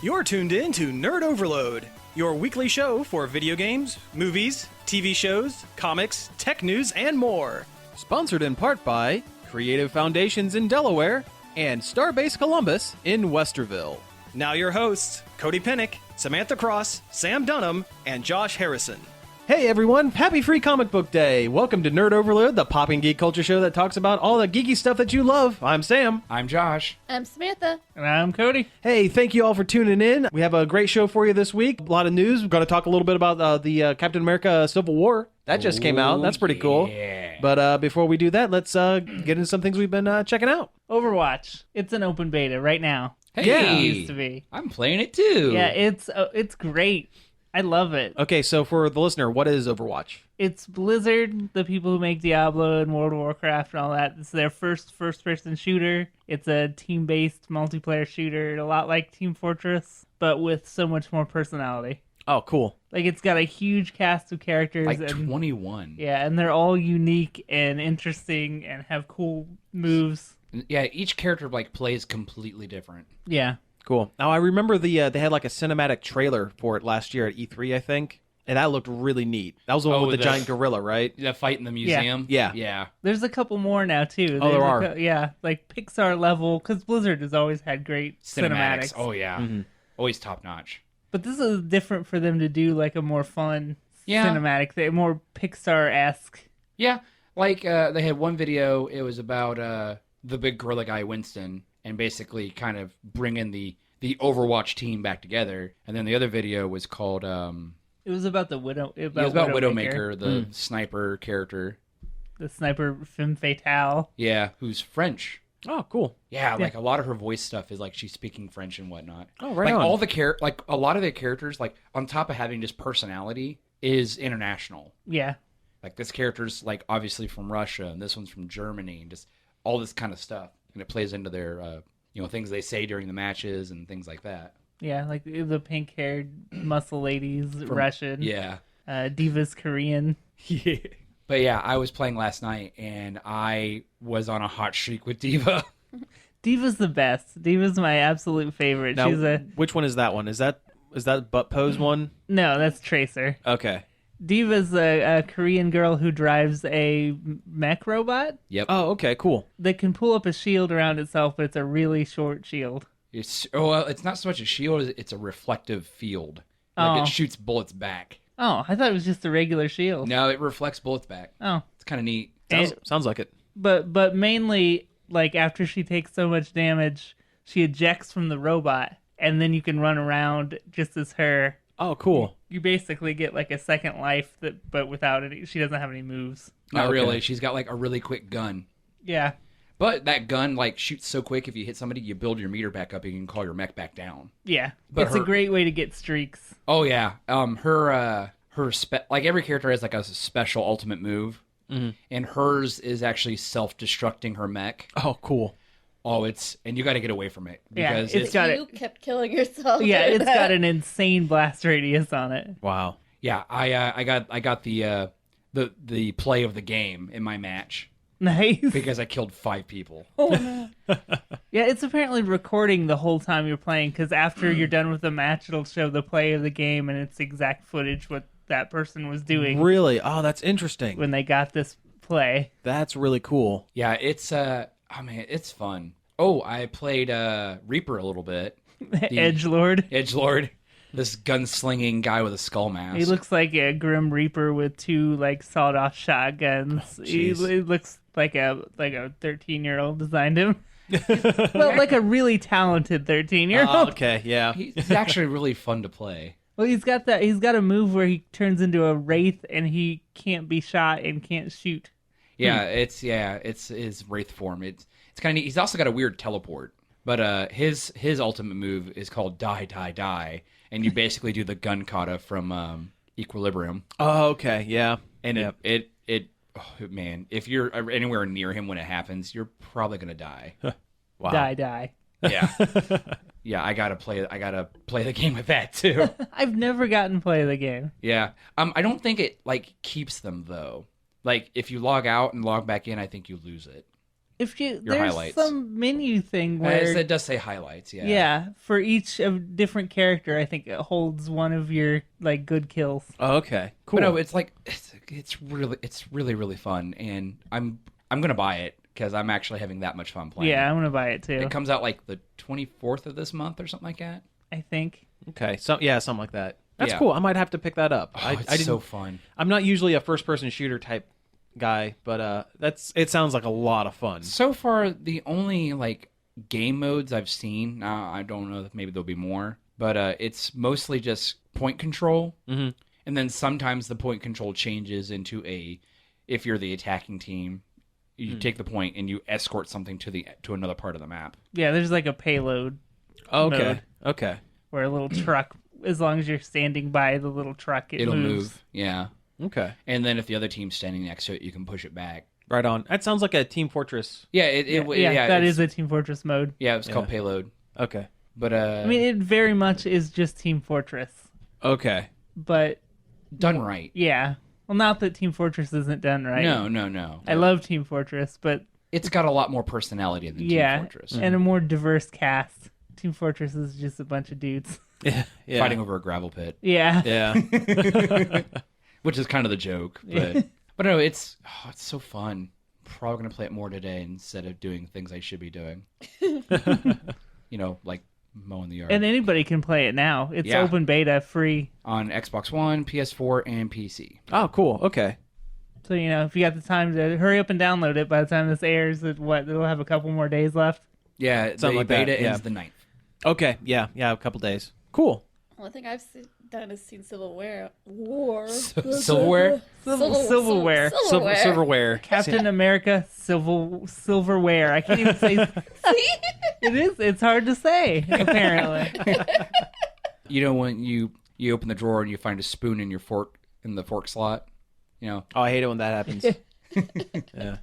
You're tuned in to Nerd Overload, your weekly show for video games, movies, TV shows, comics, tech news, and more. Sponsored in part by Creative Foundations in Delaware and Starbase Columbus in Westerville. Now your hosts, Cody Pennick, Samantha Cross, Sam Dunham, and Josh Harrison. Hey everyone, happy Free Comic Book Day! Welcome to Nerd Overload, the popping geek culture show that talks about all the geeky stuff that you love. I'm Sam. I'm Josh. I'm Samantha. And I'm Cody. Hey, thank you all for tuning in. We have a great show for you this week. A lot of news. We're going to talk a little bit about the Captain America Civil War. That just came out. That's pretty cool. But before we do that, let's get into some things we've been checking out. Overwatch. It's an open beta right now. Hey, Yeah. It used to be. I'm playing it too. Yeah, it's great. I love it. Okay, so for the listener, what is Overwatch? It's Blizzard, the people who make Diablo and World of Warcraft and all that. It's their first-person shooter. It's a team-based multiplayer shooter, a lot like Team Fortress, but with so much more personality. Oh, cool. Like, it's got a huge cast of characters. Like and 21. Yeah, and they're all unique and interesting and have cool moves. Yeah, each character plays completely different. Yeah. Cool. Now, I remember they had like a cinematic trailer for it last year at E3, I think, and that looked really neat. That was the one with the giant gorilla, right? The fight in the museum. Yeah. Yeah. There's a couple more now, too. Oh, there are. Yeah, like Pixar level, because Blizzard has always had great cinematics. Oh yeah. Mm-hmm. Always top notch. But this is different for them to do, like a more fun cinematic thing, more Pixar-esque. Yeah. Like they had one video. It was about the big gorilla guy Winston, and basically kind of bringing the Overwatch team back together. And then the other video was called It was about the Widow. it was about Widowmaker, the sniper character. The sniper femme fatale. Yeah, who's French. Oh, cool. Yeah, like a lot of her voice stuff is like she's speaking French and whatnot. Oh, right like on. all the like a lot of the characters, like on top of having just personality, is international. Yeah. Like this character's like obviously from Russia, and this one's from Germany, and just all this kind of stuff, and it plays into their things they say during the matches and things like that. Yeah, like the pink-haired muscle ladies, Russian. Yeah. Diva's Korean. Yeah. But yeah, I was playing last night, and I was on a hot streak with Diva. Diva's the best. Diva's my absolute favorite. Now, She's which one is that one? Is that Butt Pose one? No, that's Tracer. Okay. Diva's a Korean girl who drives a mech robot Yep. Oh, okay, cool. that can pull up a shield around itself, but it's a really short shield. It's not so much a shield; it's a reflective field. Like it shoots bullets back. Oh, I thought it was just a regular shield. No, it reflects bullets back. Oh, It's kind of neat. Sounds like it. but mainly, like, after she takes so much damage, she ejects from the robot, and then you can run around just as her. Oh, cool. You basically get like a second life, but without any. She doesn't have any moves. Not Okay. really. She's got like a really quick gun. Yeah. But that gun like shoots so quick, if you hit somebody, you build your meter back up and you can call your mech back down. Yeah. But It's a great way to get streaks. Oh yeah. Like every character has like a special ultimate move. Mm-hmm. And hers is actually self-destructing her mech. Oh, cool. Oh, and you got to get away from it Yeah, because it's got You kept killing yourself. Yeah, doing it's that. got an insane blast radius on it. Wow. yeah. I got the play of the game in my match Nice. because I killed 5 people. Yeah, it's apparently recording the whole time you're playing, because after you're done with the match, it'll show the play of the game and it's exact footage what that person was doing Really? Oh, that's interesting. when they got this play. That's really cool. Yeah, it's it's fun. Oh, I played Reaper a little bit. Edgelord. Edgelord, this gunslinging guy with a skull mask. He looks like a Grim Reaper with 2 like sawed-off shotguns. He looks like a 13-year-old designed him. Well, like a really talented 13-year-old. Oh, okay, yeah. He's actually really fun to play. Well, he's got a move where he turns into a wraith and he can't be shot and can't shoot. Yeah, it's his wraith form. It's kind of neat. He's also got a weird teleport. But his ultimate move is called Die Die Die, and you basically do the gun kata from Equilibrium. Oh, okay, yeah. And Yep. man, if you're anywhere near him when it happens, you're probably gonna die. Wow. Die. Yeah, yeah. I gotta play the game with that too. I've never gotten to play the game. Yeah. I don't think it like keeps them though. Like if you log out and log back in, I think you lose it. There's highlights. some menu thing where It does say highlights, yeah. yeah, for each of different character, I think it holds one of your like good kills. Oh, okay, cool. But no, it's like it's really fun, and I'm gonna buy it because I'm actually having that much fun playing. Yeah, I'm gonna buy it too. It comes out like the 24th of this month or something like that. I think. Okay, something like that. That's Yeah. cool. I might have to pick that up. Oh, I it's didn't, so fun. I'm not usually a first-person shooter type guy, but it sounds like a lot of fun. So far, the only like game modes I've seen. Now I don't know if maybe there'll be more, but it's mostly just point control, Mm-hmm. and then sometimes the point control changes into if you're the attacking team, you take the point and you escort something to another part of the map. Yeah, there's like a payload Okay, mode. okay. Where a little truck, as long as you're standing by the little truck, It'll moves. move, yeah. Okay. And then if the other team's standing next to it, you can push it back. Right on. That sounds like a Team Fortress. Yeah, That is a Team Fortress mode. Yeah, it's called Yeah. Payload. Okay. But I mean, it very much is just Team Fortress, Okay. but done right. yeah. Well, not that Team Fortress isn't done right. No. I love Team Fortress, but It's got a lot more personality than yeah, Team Fortress. and a more diverse cast. Team Fortress is just a bunch of dudes. Yeah. Fighting over a gravel pit, Yeah. Yeah. which is kind of the joke. But no, it's so fun. Probably gonna play it more today instead of doing things I should be doing. Like mowing the yard. And anybody can play it now. It's Yeah. open beta, free. On Xbox One, PS4, and PC. Oh, cool. Okay. So, if you got the time to hurry up and download it by the time this airs, it'll have a couple more days left. Yeah, Something the like that, beta yeah. ends the 9th. Okay. Yeah. A couple days. Cool. Only thing I've done is seen silverware. War. Silverware? Silverware. Silverware. Captain America silverware. I can't even say. It is. It's hard to say, apparently. When you open the drawer and you find a spoon in the fork slot, Oh, I hate it when that happens. Yeah.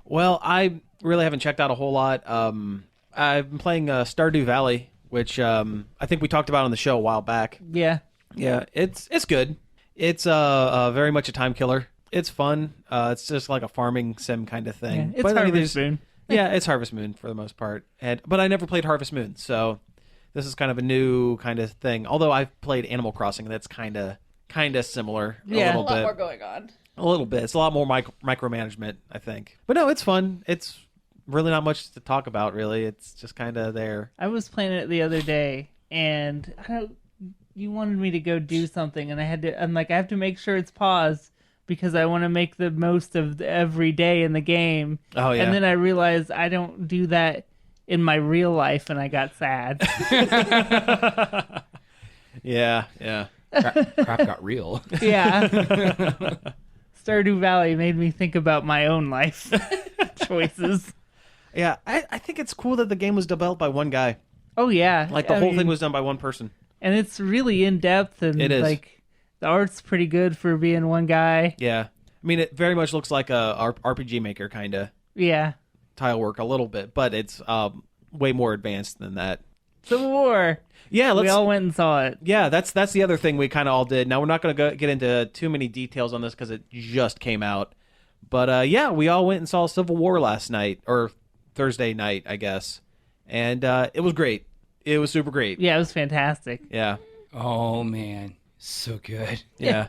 Well, I really haven't checked out a whole lot. I've been playing Stardew Valley, which I think we talked about on the show a while back. Yeah. Yeah, it's good. It's very much a time killer. It's fun. It's just like a farming sim kind of thing. It's But, I mean, Harvest Moon. Yeah, it's Harvest Moon for the most part. But I never played Harvest Moon, so this is kind of a new kind of thing. Although I've played Animal Crossing, and that's kind of similar. Yeah. A a little lot bit. more going on. A little bit. It's a lot more micromanagement, I think. But no, it's fun. It's really not much to talk about, really. It's just kind of there. I was playing it the other day, and you wanted me to go do something, and I'm like, I have to make sure it's paused because I want to make the most of every day in the game. Oh, yeah. And then I realized I don't do that in my real life, and I got sad. Yeah. crap got real. Yeah. Stardew Valley made me think about my own life choices. Yeah, I think it's cool that the game was developed by one guy. Oh, yeah. Like, the whole thing was done by one person. And it's really in-depth, and It is. like, the art's pretty good for being one guy. Yeah. I mean, it very much looks like a RPG Maker kind of Yeah. tile work a little bit, but it's way more advanced than that. Civil War. Yeah, We all went and saw it. Yeah, that's the other thing we kind of all did. Now, we're not going to get into too many details on this because it just came out. But, yeah, we all went and saw Civil War last night, or Thursday night, I guess. And it was great. It was super great. Yeah, it was fantastic. Yeah. Oh, man. So good. Yeah.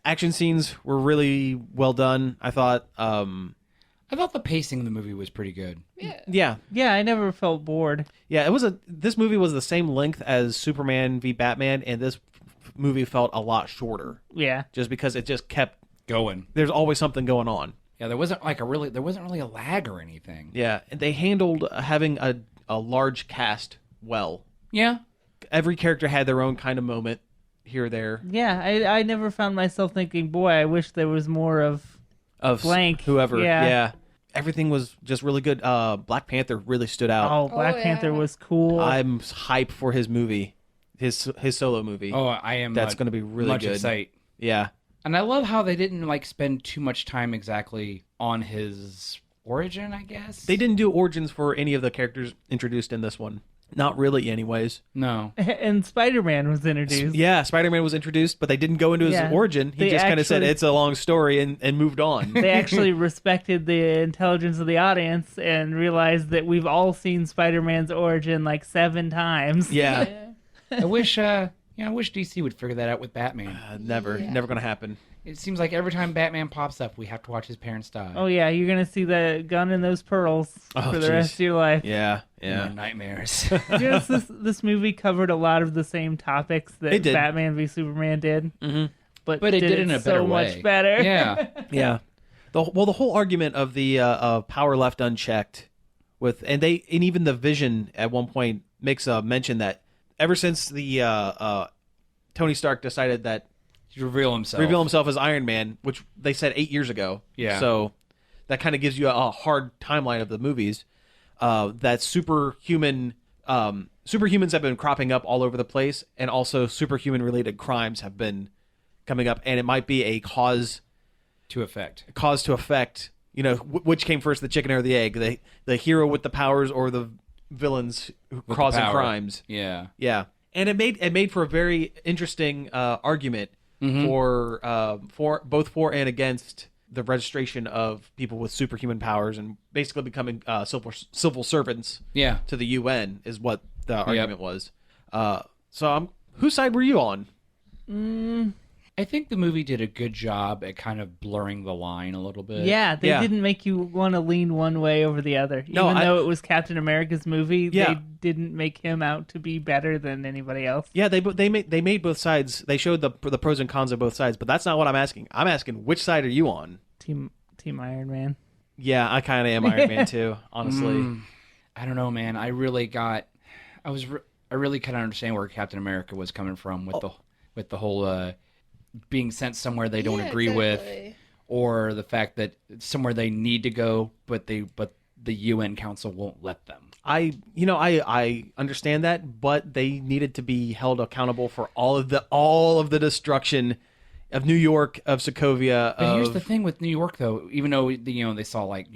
Action scenes were really well done, I thought. I thought the pacing of the movie was pretty good. Yeah. Yeah, I never felt bored. Yeah, this movie was the same length as Superman v Batman, and this movie felt a lot shorter. Yeah. Just because it just kept Going. there's always something going on. Yeah, there wasn't really a lag or anything. Yeah, and they handled having a large cast well. Yeah. Every character had their own kind of moment here or there. Yeah, I never found myself thinking, boy, I wish there was more of blank. Whoever. Yeah. Yeah. Everything was just really good. Black Panther really stood out. Oh, Black yeah. Panther was cool. I'm hyped for his movie, his solo movie. Oh, I am. That's going to be really much good. excited. Yeah. And I love how they didn't spend too much time exactly on his origin, I guess. They didn't do origins for any of the characters introduced in this one. Not really, anyways. No. And Spider-Man was introduced. Yeah, Spider-Man was introduced, but they didn't go into his Yeah. origin. He They just kind of said actually- it's a long story and moved on. They actually respected the intelligence of the audience and realized that we've all seen Spider-Man's origin like 7 times. Yeah, I wish DC would figure that out with Batman. never going to happen. It seems like every time Batman pops up, we have to watch his parents die. Oh yeah, you're gonna see the gun and those pearls for the jeez. rest of your life. Yeah, My nightmares. Yes, this movie covered a lot of the same topics that It did. Batman v Superman did, but But it did it in a so better much way. better. Yeah. yeah. The whole argument of the power left unchecked, and even the Vision at one point makes a mention that ever since the Tony Stark decided that Reveal himself as Iron Man, which they said 8 years ago. Yeah. So that kind of gives you a hard timeline of the movies. That superhumans have been cropping up all over the place, and also superhuman related crimes have been coming up, and it might be a cause to effect. to effect. You know, which came first, the chicken or the egg? The hero with the powers or the villains causing power. crimes? Yeah. Yeah, and it made for a very interesting argument for both for and against the registration of people with superhuman powers and basically becoming civil servants. Yeah. To the UN is what the argument was. So whose side were you on? I think the movie did a good job at kind of blurring the line a little bit. Yeah, they Yeah. didn't make you want to lean one way over the other. No, Even though it was Captain America's movie, Yeah. they didn't make him out to be better than anybody else. Yeah, they made both sides. They showed the pros and cons of both sides, but that's not what I'm asking. I'm asking which side are you on? Team Iron Man. Yeah, I kind of am Iron Man too, honestly. I don't know, man. I really kind of understand where Captain America was coming from with the whole being sent somewhere they don't agree with, or the fact that it's somewhere they need to go, but the UN Council won't let them. I understand that, but they needed to be held accountable for all of the destruction of New York, of Sokovia. But here's the thing with New York, though. Even though they saw like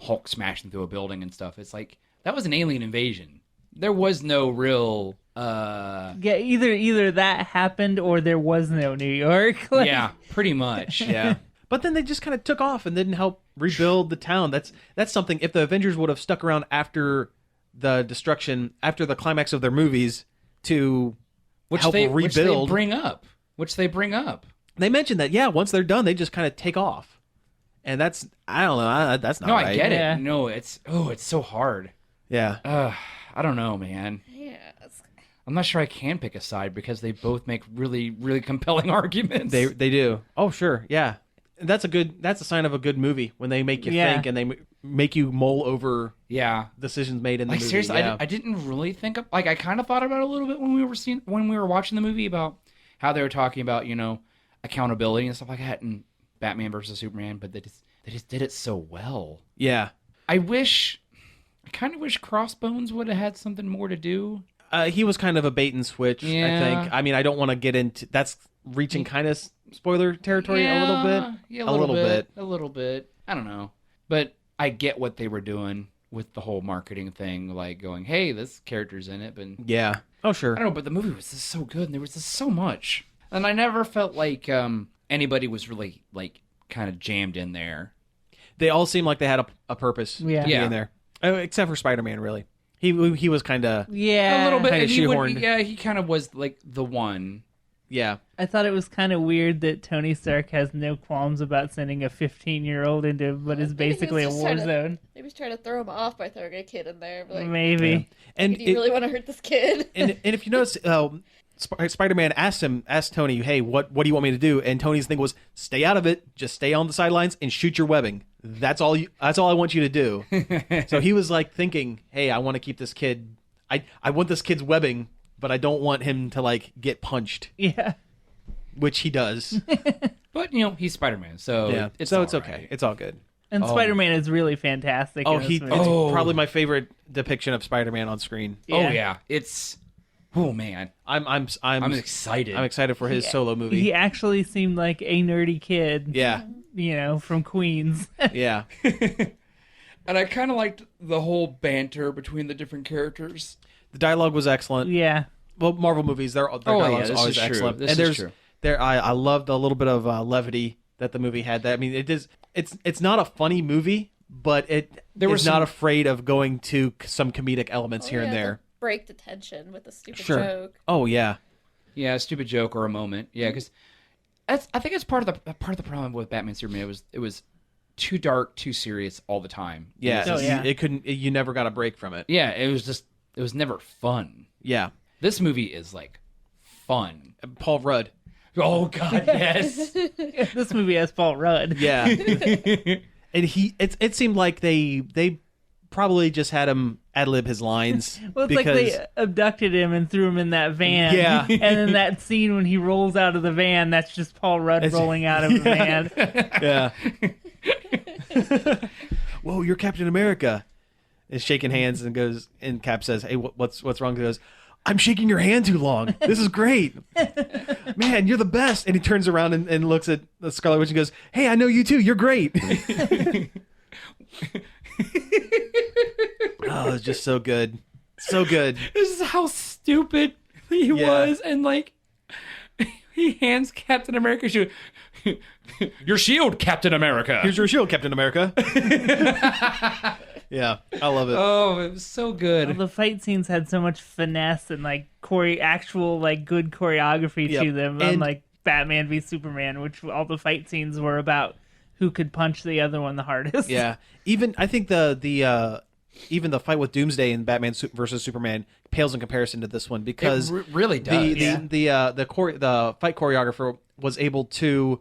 Hulk smashing through a building and stuff, it's like that was an alien invasion. There was no real. Yeah, either that happened or there was no New York. Like, Yeah, pretty much. yeah. But then they just kind of took off and didn't help rebuild the town. That's something. If the Avengers would have stuck around after the destruction, after the climax of their movies, to help rebuild, which they bring up. They mentioned that. Yeah, once they're done, they just kind of take off, and that's I don't know. That's not No, right. I get Yeah. it. No, it's so hard. Yeah. I don't know, man. Yeah. I'm not sure I can pick a side because they both make really, really compelling arguments. They do. Oh, sure. Yeah. That's a sign of a good movie when they make you think and they make you mull over decisions made in the movie. Seriously, yeah. I didn't really think of, I kind of thought about it a little bit when we were watching the movie about how they were talking about, accountability and stuff like that and Batman versus Superman, but they just did it so well. Yeah. I kind of wish Crossbones would have had something more to do. He was kind of a bait and switch, I Yeah. think. I mean, I don't want to get into that's reaching kind of spoiler territory a little bit. Yeah, a little bit. A little bit. I don't know. But I get what they were doing with the whole marketing thing, like going, hey, this character's in it. But Yeah. Oh, sure. I don't know, but the movie was just so good, and there was just so much. And I never felt like anybody was really, like, kind of jammed in there. They all seemed like they had a purpose Yeah. to be Yeah. in there. Except for Spider-Man, really. He was kind of... Yeah. A little bit. Kinda And shoehorned. he kind of was, like, the one. Yeah. I thought it was kind of weird that Tony Stark has no qualms about sending a 15-year-old into what is basically a war zone. Maybe he's trying to throw him off by throwing a kid in there. Like, Maybe. And do you really want to hurt this kid? and if you notice, Spider-Man asked Tony, "Hey, what do you want me to do?" And Tony's thing was, "Stay out of it. Just stay on the sidelines and shoot your webbing. That's all I want you to do." So he was like thinking, "Hey, I want to keep this kid. I want this kid's webbing, but I don't want him to like get punched," Yeah. which he does. But, he's Spider-Man, so Yeah. it's So all it's okay. right. It's all good. And Spider-Man is really fantastic. Oh, in this movie. it's probably my favorite depiction of Spider-Man on screen. Oh, yeah. Oh, man. I'm excited. I'm excited for his solo movie. He actually seemed like a nerdy kid. Yeah. From Queens. Yeah. And I kind of liked the whole banter between the different characters. The dialogue was excellent. Yeah. Well, Marvel movies, their dialogue is always excellent. This is true. I loved a little bit of levity that the movie had. I mean, it's not a funny movie, but There is not afraid of going to some comedic elements here and there. Break the tension with a stupid Sure. joke. Oh yeah. Yeah, a stupid joke or a moment. Yeah, because I think it's part of the problem with Batman Superman. It was too dark, too serious all the time. Yeah. Oh, yeah. You never got a break from it. Yeah, it was never fun. Yeah. This movie is like fun. Paul Rudd. Oh God, yes. This movie has Paul Rudd. Yeah. And it seemed like they probably just had him ad-lib his lines. Well, it's like they abducted him and threw him in that van. Yeah. And then that scene when he rolls out of the van, that's just Paul Rudd rolling out of the van. Yeah. Whoa, you're Captain America. Is shaking hands and goes, and Cap says, "Hey, what's wrong?" He goes, "I'm shaking your hand too long. This is great, man. You're the best." And he turns around and looks at the Scarlet Witch and goes, "Hey, I know you too. You're great." Oh, it's just so good, so good. This is how stupid he was, and like he hands Captain America shield. Your shield, Captain America. Here's your shield, Captain America. Yeah, I love it. Oh, it was so good. Well, the fight scenes had so much finesse and like actual like good choreography Yep. to them, And- unlike Batman v Superman, which all the fight scenes were about who could punch the other one the hardest. Yeah, even I think the even the fight with Doomsday in Batman versus Superman pales in comparison to this one because It really does. the fight choreographer was able to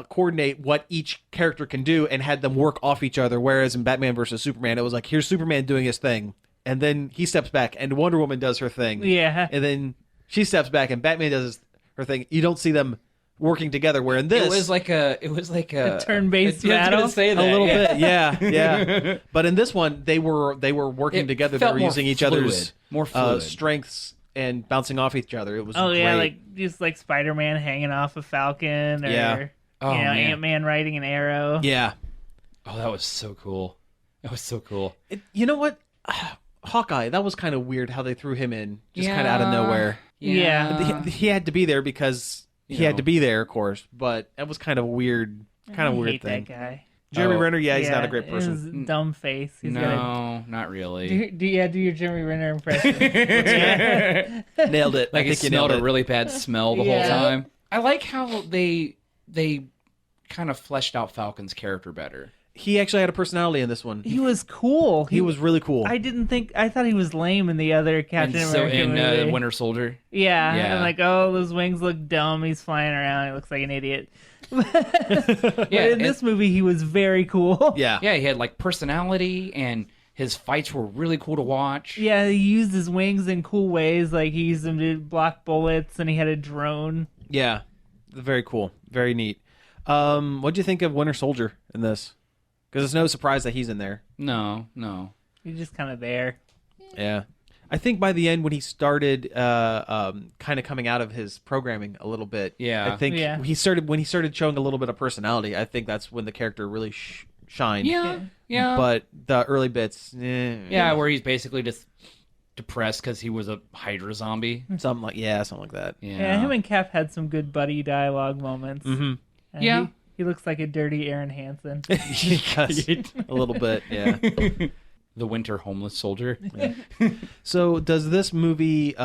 coordinate what each character can do and had them work off each other. Whereas in Batman versus Superman, it was like, here's Superman doing his thing, and then he steps back, and Wonder Woman does her thing, Yeah. and then she steps back, and Batman does her thing. You don't see them working together. Where in this, It was like a turn-based I was battle? gonna say that, a little yeah. bit, yeah. But in this one, they were working It together. They felt were more using each fluid, other's more fluid. strengths and bouncing off each other. It was Oh great. yeah, like just like Spider-Man hanging off a Falcon, or Yeah. Oh, man. Ant-Man riding an arrow. Yeah. Oh, that was so cool. That was so cool. You know what? Hawkeye, that was kind of weird how they threw him in, just kind of out of Yeah. nowhere. Yeah. He had to be there because he had to be there, of course. But that was kind of a weird, I weird hate thing. that guy. Jeremy Oh. Renner, he's not a great person. His dumb face. He's got No, not really. do your Jeremy Renner impression. Nailed it. Like I he think you smelled nailed a it. really bad smell the whole Yeah. time. I like how they kind of fleshed out Falcon's character better. He actually had a personality in this one. He was cool. He was really cool. I thought he was lame in the other Captain And so America in movie. Winter Soldier. Yeah, Yeah. I'm like, oh, those wings look dumb. He's flying around. He looks like an idiot. But Yeah, in this movie, he was very cool. yeah. Yeah, he had like personality and his fights were really cool to watch. Yeah, he used his wings in cool ways. Like he used them to block bullets, and he had a drone. Yeah. Very cool. Very neat. What'd you think of Winter Soldier in this? Because it's no surprise that he's in there. No. He's just kind of there. Yeah. I think by the end when he started kind of coming out of his programming a little bit, Yeah. I think Yeah. when he started showing a little bit of personality, I think that's when the character really shined. Yeah. But the early bits, Yeah, where he's basically just depressed because he was a Hydra zombie. something like that. Yeah, him and Cap had some good buddy dialogue moments. Mm-hmm. And Yeah. he looks like a dirty Aaron Hansen. He does a little bit, yeah. The winter homeless soldier. So, does this movie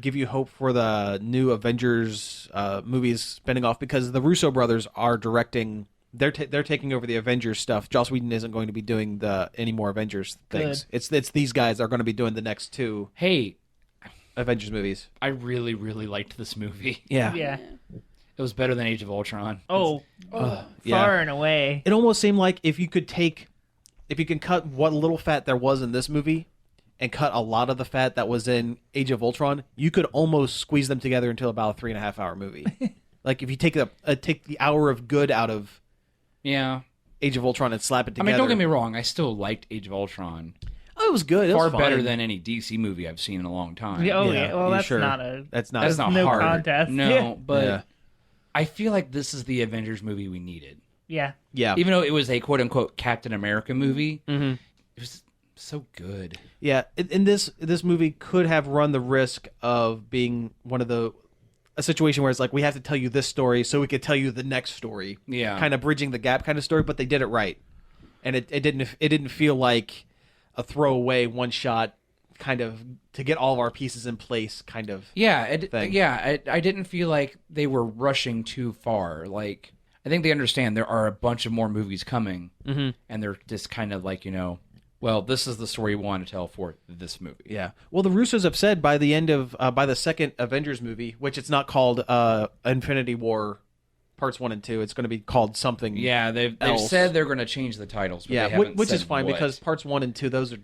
give you hope for the new Avengers movies spinning off? Because the Russo brothers are directing; they're taking over the Avengers stuff. Joss Whedon isn't going to be doing any more Avengers things. It's these guys that are going to be doing the next two Hey, Avengers movies. I really, really liked this movie. Yeah, Yeah. It was better than Age of Ultron. Oh, yeah. far and away. It almost seemed like if you can cut what little fat there was in this movie and cut a lot of the fat that was in Age of Ultron, you could almost squeeze them together into about a 3.5 hour movie. Like if you take the hour of good out of Yeah. Age of Ultron and slap it I together. mean, don't get me wrong. I still liked Age of Ultron. Oh, it was good. It Far was fine. better than any DC movie I've seen in a long time. Yeah, oh, Yeah, yeah. Well, you that's sure? not a. That's not. That's not no hard. contest. No, Yeah. but Yeah. I feel like this is the Avengers movie we needed. Yeah. Yeah. Even though it was a quote-unquote Captain America movie, Mm-hmm. it was so good. Yeah, in this movie could have run the risk of being a situation where it's like we have to tell you this story so we could tell you the next story. Yeah. Kind of bridging the gap kind of story, but they did it right. And it didn't feel like a throwaway one shot kind of to get all of our pieces in place kind of thing. I didn't feel like they were rushing too far. Like, I think they understand there are a bunch of more movies coming, and they're just kind of like, well, this is the story we want to tell for this movie. Yeah. Well, the Russos have said by the end of by the second Avengers movie, which it's not called Infinity War Parts 1 and 2, it's going to be called something. Yeah, they've else. said they're going to change the titles. But they haven't which is said fine what. because Parts 1 and 2, those are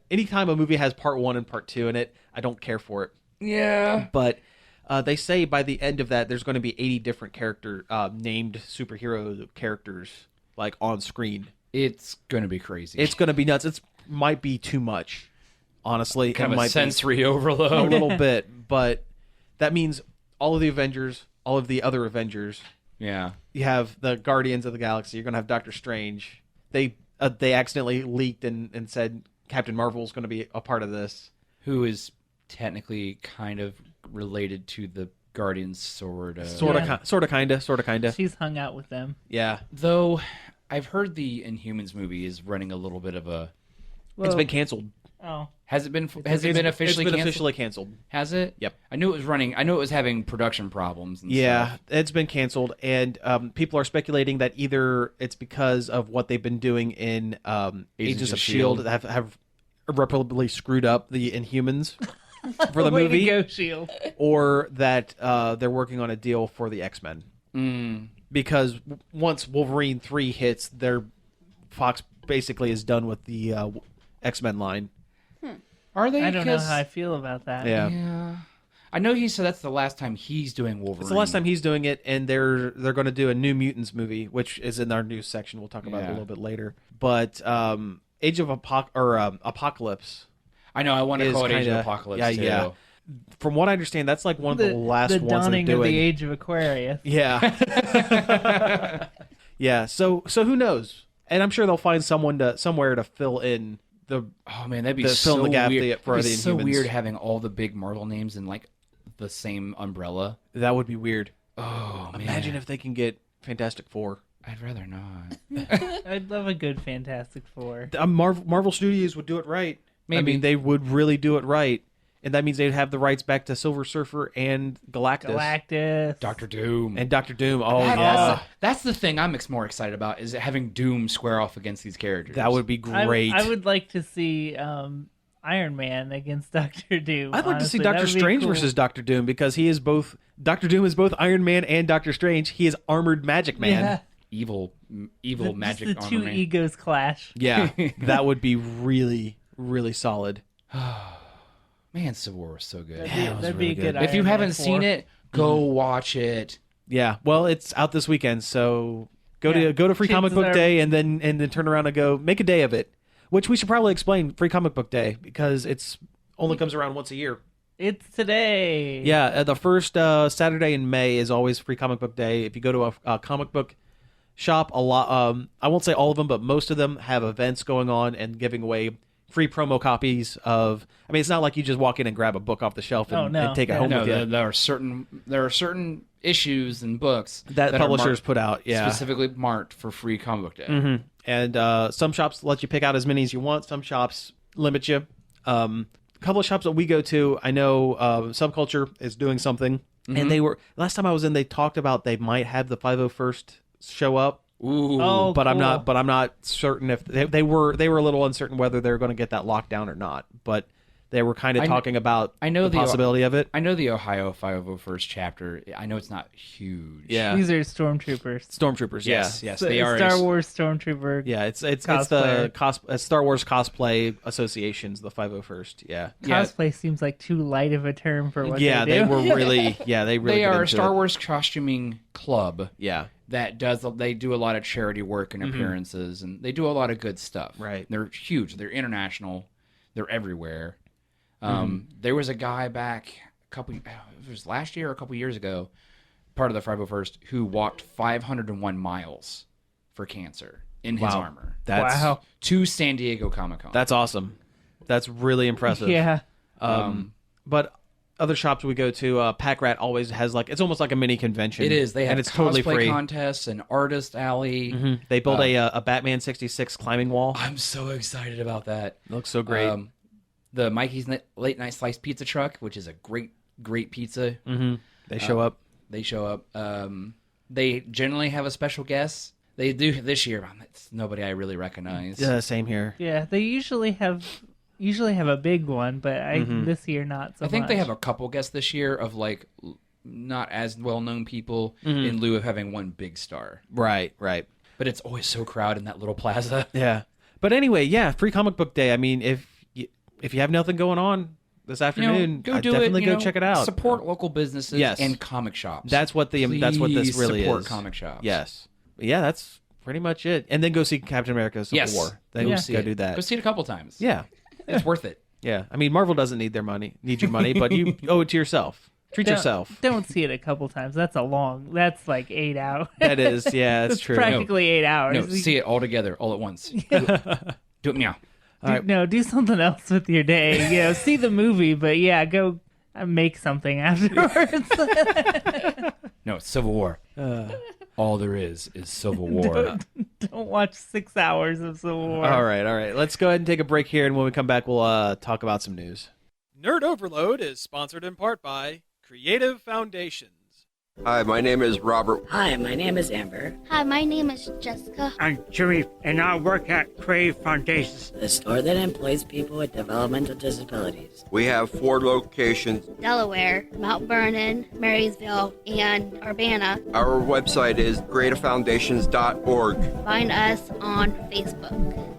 anytime a movie has Part 1 and Part 2 in it, I don't care for it. Yeah. But they say by the end of that, there's going to be 80 different named superhero characters like on screen. It's going to be crazy. It's going to be nuts. It might be too much, honestly. kind it of might a sensory a overload. little bit, but that means all of the Avengers, all of the other Avengers. Yeah. You have the Guardians of the Galaxy. You're going to have Doctor Strange. They accidentally leaked and said Captain Marvel is going to be a part of this. Who is technically kind of related to the Guardians sort of. Sort of, kind of. She's hung out with them. Yeah. Though I've heard the Inhumans movie is running a little bit of a. It's been canceled. Oh. Has it been officially It's been canceled? officially canceled. Has it? Yep. I knew it was running. I knew it was having production problems. And Yeah, stuff. it's been canceled, and people are speculating that either it's because of what they've been doing in Agents of S.H.I.E.L.D. that have irreparably screwed up the Inhumans for the Way movie, to go, Shield. or that they're working on a deal for the X-Men. Because once Wolverine 3 hits, Fox basically is done with the X-Men line. Are they? I don't know 'Cause- how I feel about that. Yeah. I know he said that's the last time he's doing Wolverine. It's the last time he's doing it, and they're going to do a New Mutants movie, which is in our news section. We'll talk about it a little bit later. But Age of Apocalypse. I know. I want to is call it Age of kinda- Apocalypse too. yeah. From what I understand, that's like one of the last the ones they're dawning of doing. the Age of Aquarius. Yeah. Yeah. So who knows? And I'm sure they'll find somewhere to fill in the. Oh man, that'd be fill so in the gap weird. for It'd be the so Inhumans. weird having all the big Marvel names in like the same umbrella. That would be weird. Oh man, Imagine if they can get Fantastic Four. I'd rather not. I'd love a good Fantastic Four. Marvel Studios would do it right. I Maybe. mean, they would really do it right. And that means they'd have the rights back to Silver Surfer and Galactus. Doctor Doom. And Doctor Doom. Oh, That- yeah. that's the thing I'm more excited about is having Doom square off against these characters. That would be great. I would like to see Iron Man against Doctor Doom. I'd like to see honestly. That Doctor would be Strange cool. versus Doctor Doom because he is both. Doctor Doom is both Iron Man and Doctor Strange. He is armored Magic Man. Yeah. evil Just magic the armor two man. egos clash. Yeah, that would be really, really solid. Man, Civil War was so good. That'd be a good. If you Iron Man haven't 4. seen it, go watch it. Yeah, well, it's out this weekend, so go Yeah. to Free Comic Chances Book are- Day and then turn around and go make a day of it. Which we should probably explain Free Comic Book Day because it's only comes around once a year. It's today. Yeah, the first Saturday in May is always Free Comic Book Day. If you go to a comic book shop, a lot I won't say all of them, but most of them have events going on and giving away free promo copies of. I mean, it's not like you just walk in and grab a book off the shelf and, and take it home No, with you. there are certain issues and books That are publishers marked- put out, yeah. specifically marked for Free Comic Book Day. Mm-hmm. And some shops let you pick out as many as you want. Some shops limit you. A couple of shops that we go to, I know Subculture is doing something, and they were last time I was in. They talked about they might have the 501st show up. Ooh, Oh, But cool. I'm not certain if they were a little uncertain whether they were going to get that lockdown or not. But they were kind of talking about I know the possibility of it. I know the Ohio 501st chapter. I know it's not huge. Yeah, These are stormtroopers. stormtroopers. Yes, yeah. yes, So they are. Star Wars stormtrooper. Yeah, it's the Cosplayer. Star Wars Cosplay Association's the 501st. Yeah, Yeah. Cosplay seems like too light of a term for what yeah, they do. were really they really They get are a into Star it. Wars costuming club Yeah, that they do a lot of charity work and appearances, and they do a lot of good stuff. Right. They're huge. They're international. They're everywhere. There was a guy back it was last year or a couple years ago, part of the 501st, who walked 501 miles for cancer. in his armor. Wow. To San Diego Comic-Con. That's awesome. That's really impressive. Yeah. But other shops we go to, Pack Rat always has it's almost like a mini convention. It is. They have and it's totally cosplay free. contests and artist alley. They built a Batman 66 climbing wall. I'm so excited about that. It looks so great. The Mikey's Late Night Sliced Pizza Truck, which is a great pizza. They show up. They show up. They generally have a special guest. They do this year. It's nobody I really recognize. Yeah, same here. Yeah, they usually have a big one, but this year not so much. I think they have a couple guests this year of not as well-known people in lieu of having one big star. Right. But it's always so crowded in that little plaza. Yeah. But anyway, Free Comic Book Day. I mean, if you have nothing going on this afternoon, go do definitely it. Go check it out. Support local businesses and comic shops. That's what this really support is. Comic shops. Yes. But yeah, that's pretty much it. And then go see Captain America: Civil War. Then go do that. Go see it a couple times. Yeah. It's worth it. Yeah. I mean, Marvel doesn't need your money, but you owe it to yourself. Treat yourself. Don't see it a couple times. That's That's like 8 hours. That is, yeah, that's true. Practically 8 hours. No, see it all together, all at once. Do it now. No, do something else with your day. See the movie, but go make something afterwards. No, it's Civil War. All there is Civil War. Don't watch 6 hours of Civil War. All right. Let's go ahead and take a break here, and when we come back, we'll talk about some news. Nerd Overload is sponsored in part by Creative Foundations. Hi, my name is Robert. Hi, my name is Amber. Hi, my name is Jessica. I'm Sharif, and I work at Crave Foundations, The store that employs people with developmental disabilities. We have 4 locations. Delaware, Mount Vernon, Marysville, and Urbana. Our website is creativefoundations.org. Find us on Facebook.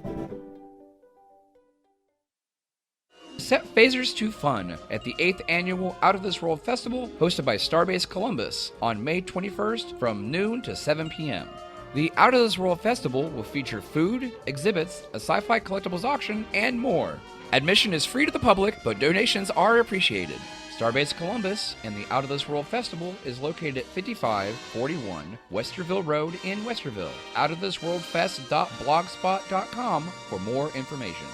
Set phasers to fun at the 8th Annual Out of This World Festival, hosted by Starbase Columbus, on May 21st from noon to 7 p.m. The Out of This World Festival will feature food, exhibits, a sci-fi collectibles auction, and more. Admission is free to the public, but donations are appreciated. Starbase Columbus and the Out of This World Festival is located at 5541 Westerville Road in Westerville. OutofThisWorldFest.blogspot.com for more information.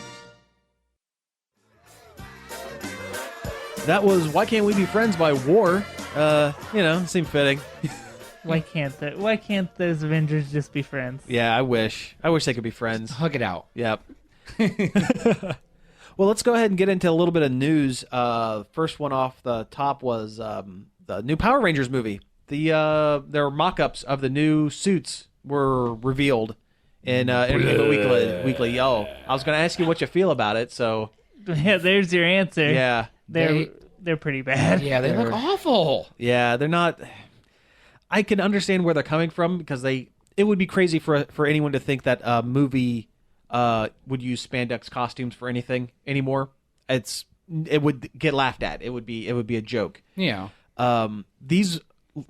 That was Why Can't We Be Friends by War. Seemed fitting. Why can't those Avengers just be friends? Yeah, I wish they could be friends. Hug it out. Yep. Well, let's go ahead and get into a little bit of news. First one off the top was the new Power Rangers movie. Their mock-ups of the new suits were revealed in Entertainment Weekly. Yo, I was going to ask you what you feel about it, so... Yeah, there's your answer. Yeah. They're pretty bad. Yeah, they look awful. Yeah, they're not... I can understand where they're coming from, because it would be crazy for anyone to think that a movie would use spandex costumes for anything anymore. It would get laughed at. It would be a joke. Yeah. These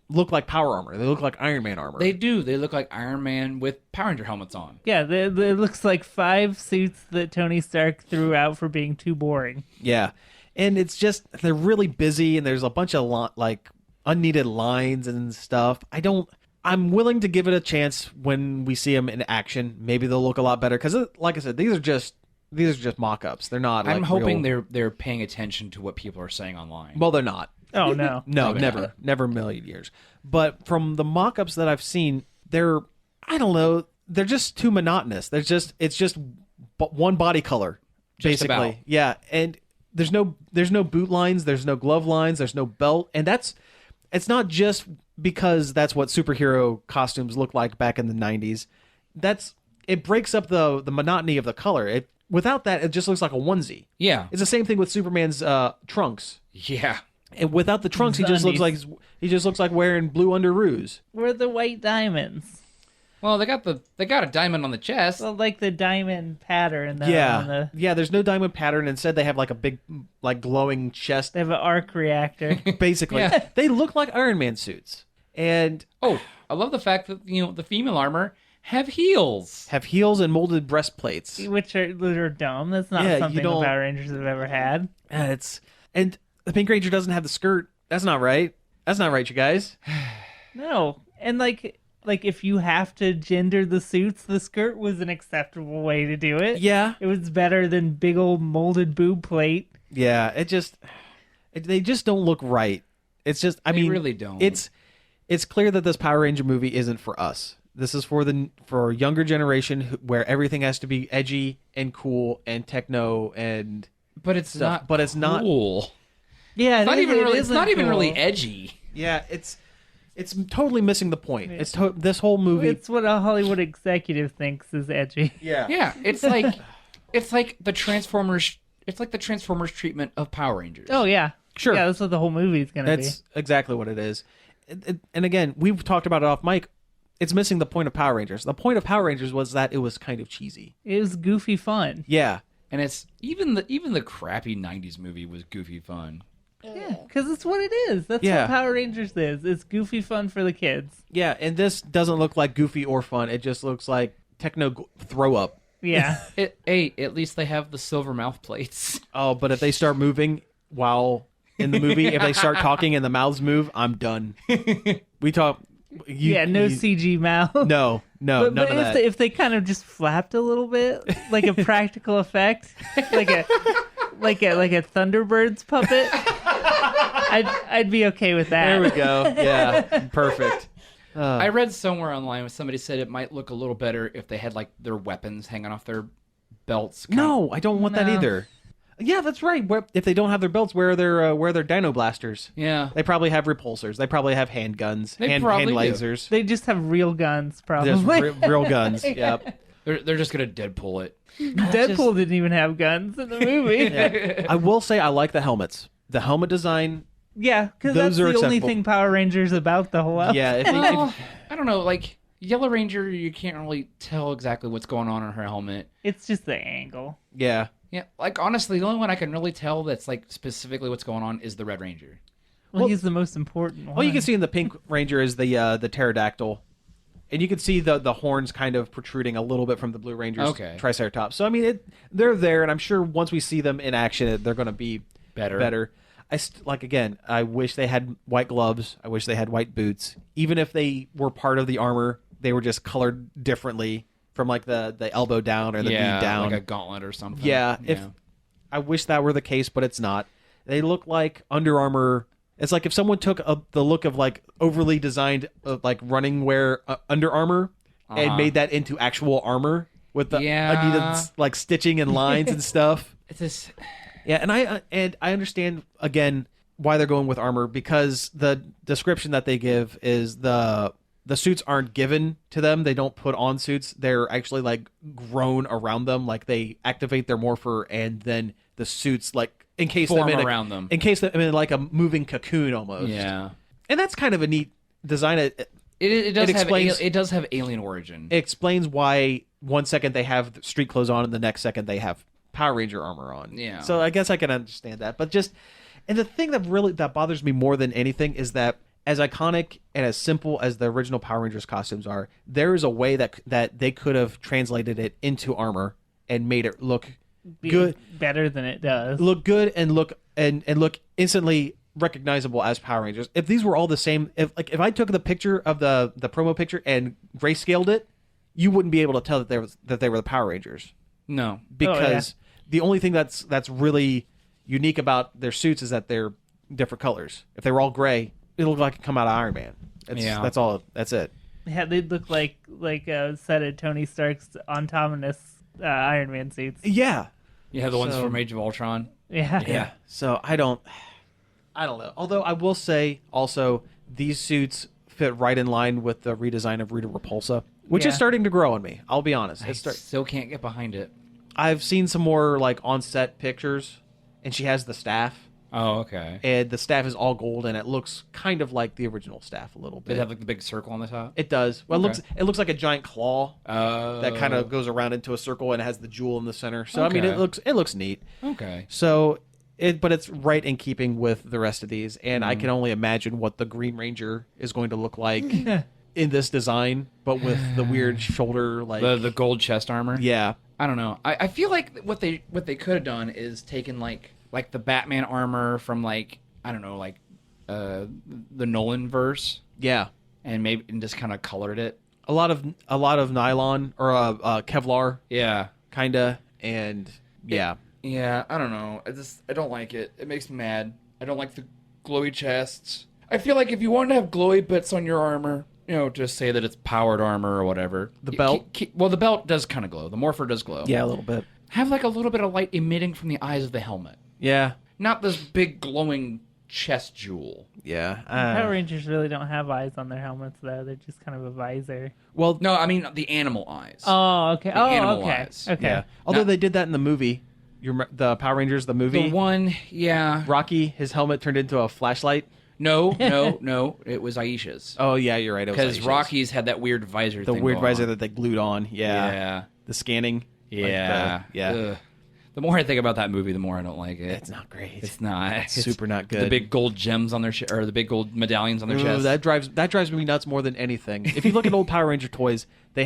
look like power armor. They look like Iron Man armor. They do. They look like Iron Man with Power Ranger helmets on. Yeah, it looks like 5 suits that Tony Stark threw out for being too boring. Yeah. And it's just, they're really busy, and there's a bunch of unneeded lines and stuff. I'm willing to give it a chance when we see them in action. Maybe they'll look a lot better, because like I said, these are just mock-ups. They're not I'm hoping real... they're paying attention to what people are saying online. Well, they're not. Oh, no. No, never a million years. But from the mock-ups that I've seen, they're just too monotonous. It's just one body color, Just basically. about. Yeah, and there's no boot lines, there's no glove lines, there's no belt, and it's not just because that's what superhero costumes looked like back in the 90s. It breaks up the monotony of the color. Without that, it just looks like a onesie. Yeah. It's the same thing with Superman's trunks. Yeah. And without the trunks, he just looks like wearing blue underoos. Where are the white diamonds? Well, they got a diamond on the chest. Well, like the diamond pattern. Yeah. There's no diamond pattern. Instead, they have like a big, glowing chest. They have an arc reactor. Basically, Yeah. They look like Iron Man suits. And I love the fact that the female armor have heels. And molded breastplates, Which are dumb. That's not something the Power Rangers have ever had. And the Pink Ranger doesn't have the skirt. That's not right. That's not right, you guys. No. And like if you have to gender the suits, the skirt was an acceptable way to do it. Yeah. It was better than big old molded boob plate. Yeah, they just don't look right. It's just, I They mean, really don't. It's clear that this Power Ranger movie isn't for us. This is for a younger generation where everything has to be edgy and cool and techno and But it's stuff. not. But it's not cool. Yeah, It's not even really. It's isn't not even cool. really edgy. Yeah, it's totally missing the point. It's this whole movie. It's what a Hollywood executive thinks is edgy. Yeah. Yeah, it's like the Transformers. It's like the Transformers treatment of Power Rangers. Oh yeah, Sure. Yeah, that's what the whole movie's gonna be. That's exactly what it is. And again, we've talked about it off mic. It's missing the point of Power Rangers. The point of Power Rangers was that it was kind of cheesy. It was goofy fun. Yeah. And it's even the crappy '90s movie was goofy fun. Yeah, because it's what it is. That's Yeah. what Power Rangers is. It's goofy fun for the kids. Yeah, and this doesn't look like goofy or fun. It just looks like techno throw up. Yeah. At least they have the silver mouth plates. Oh, but if they start moving while in the movie, if they start talking and the mouths move, I'm done. We talk. No CG mouth. No, But none of that. if they kind of just flapped a little bit, like a practical effect, like a Thunderbirds puppet, I'd be okay with that. There we go. Yeah, perfect. I read somewhere online where somebody said it might look a little better if they had like their weapons hanging off their belts. No, I don't want that No. either. Yeah, that's right. If they don't have their belts, where are their dino blasters? Yeah. They probably have repulsors. They probably have handguns, They hand probably do. lasers. They just have real guns, probably. Just real guns. Yep. They're just gonna Deadpool it. Deadpool didn't even have guns in the movie. Yeah. I will say I like the helmets. The helmet design. Yeah, because Those that's are the only acceptable. thing Power Rangers about the whole outfit. Yeah. Well, I don't know. Like Yellow Ranger, you can't really tell exactly what's going on in her helmet. It's just the angle. Yeah. Yeah, like honestly, the only one I can really tell that's like specifically what's going on is the Red Ranger. Well, he's the most important one. Well, you can see in the Pink Ranger is the pterodactyl, and you can see the horns kind of protruding a little bit from the Blue Ranger's Triceratops. So I mean, they're there, and I'm sure once we see them in action, they're going to be better. I wish they had white gloves. I wish they had white boots. Even if they were part of the armor, they were just colored differently from like the elbow down or the knee down, like a gauntlet or something. Yeah, I wish that were the case, but it's not. They look like Under Armour. It's like if someone took the look of like overly designed like running wear Under Armour and made that into actual armor with the Adidas like stitching and lines and stuff. It's this. Yeah, and I understand again why they're going with armor, because the description that they give is the suits aren't given to them. They don't put on suits. They're actually like grown around them. Like they activate their morpher, and then the suits like encase Form them in around them. encase them in like a moving cocoon almost. Yeah, and that's kind of a neat design. It does have alien origin. It explains why 1 second they have street clothes on, and the next second they have Power Ranger armor on. Yeah. So I guess I can understand that, but and the thing that bothers me more than anything is that, as iconic and as simple as the original Power Rangers costumes are, there is a way that they could have translated it into armor and made it look good, better than it does. Look good and look instantly recognizable as Power Rangers. If these were all the same, if I took the picture of the promo picture and grayscaled it, you wouldn't be able to tell that they were the Power Rangers. No, because the only thing that's really unique about their suits is that they're different colors. If they were all gray, it looked like it come out of Iron Man. That's all. That's it. Yeah, they'd look like a set of Tony Stark's autonomous Iron Man suits. Yeah. Yeah, the ones from Age of Ultron. Yeah. Yeah. So I don't know. Although I will say also these suits fit right in line with the redesign of Rita Repulsa, which is starting to grow on me. I'll be honest. I still can't get behind it. I've seen some more like on-set pictures, and she has the staff. Oh, okay. And the staff is all gold, and it looks kind of like the original staff a little bit. Does it have like the big circle on the top? It does. Well, Okay. it looks like a giant claw that kind of goes around into a circle, and it has the jewel in the center. So I mean, it looks neat. Okay. So but it's right in keeping with the rest of these, and I can only imagine what the Green Ranger is going to look like in this design, but with the weird shoulder, like the gold chest armor. Yeah. I don't know. I feel like what they could have done is taken like the Batman armor from like, I don't know, like the Nolan verse. Yeah. and just kind of colored it. A lot of nylon or Kevlar, Yeah. kinda, and yeah. Yeah, I don't know. I don't like it. It makes me mad. I don't like the glowy chests. I feel like if you want to have glowy bits on your armor, just say that it's powered armor or whatever. The belt? Well, the belt does kind of glow. The morpher does glow. Yeah, a little bit. Have like a little bit of light emitting from the eyes of the helmet. Yeah. Not this big glowing chest jewel. Yeah. Power Rangers really don't have eyes on their helmets, though. They're just kind of a visor. Well, No, I mean the animal eyes. Oh, okay. animal Okay. eyes. Okay. yeah. Although Not- they did that in the movie. The Power Rangers, the movie? The one, yeah. Rocky, his helmet turned into a flashlight. No. It was Aisha's. Oh, yeah, you're right. Because Rocky's had that weird visor The thing weird going visor on. that they glued on. Yeah. Yeah. The scanning. Yeah. Yeah. Ugh. The more I think about that movie, the more I don't like it. It's not great. It's not. It's super not good. The big gold gems on their or the big gold medallions on their Ooh, chest. that drives me nuts more than anything. If you look at old Power Ranger toys, they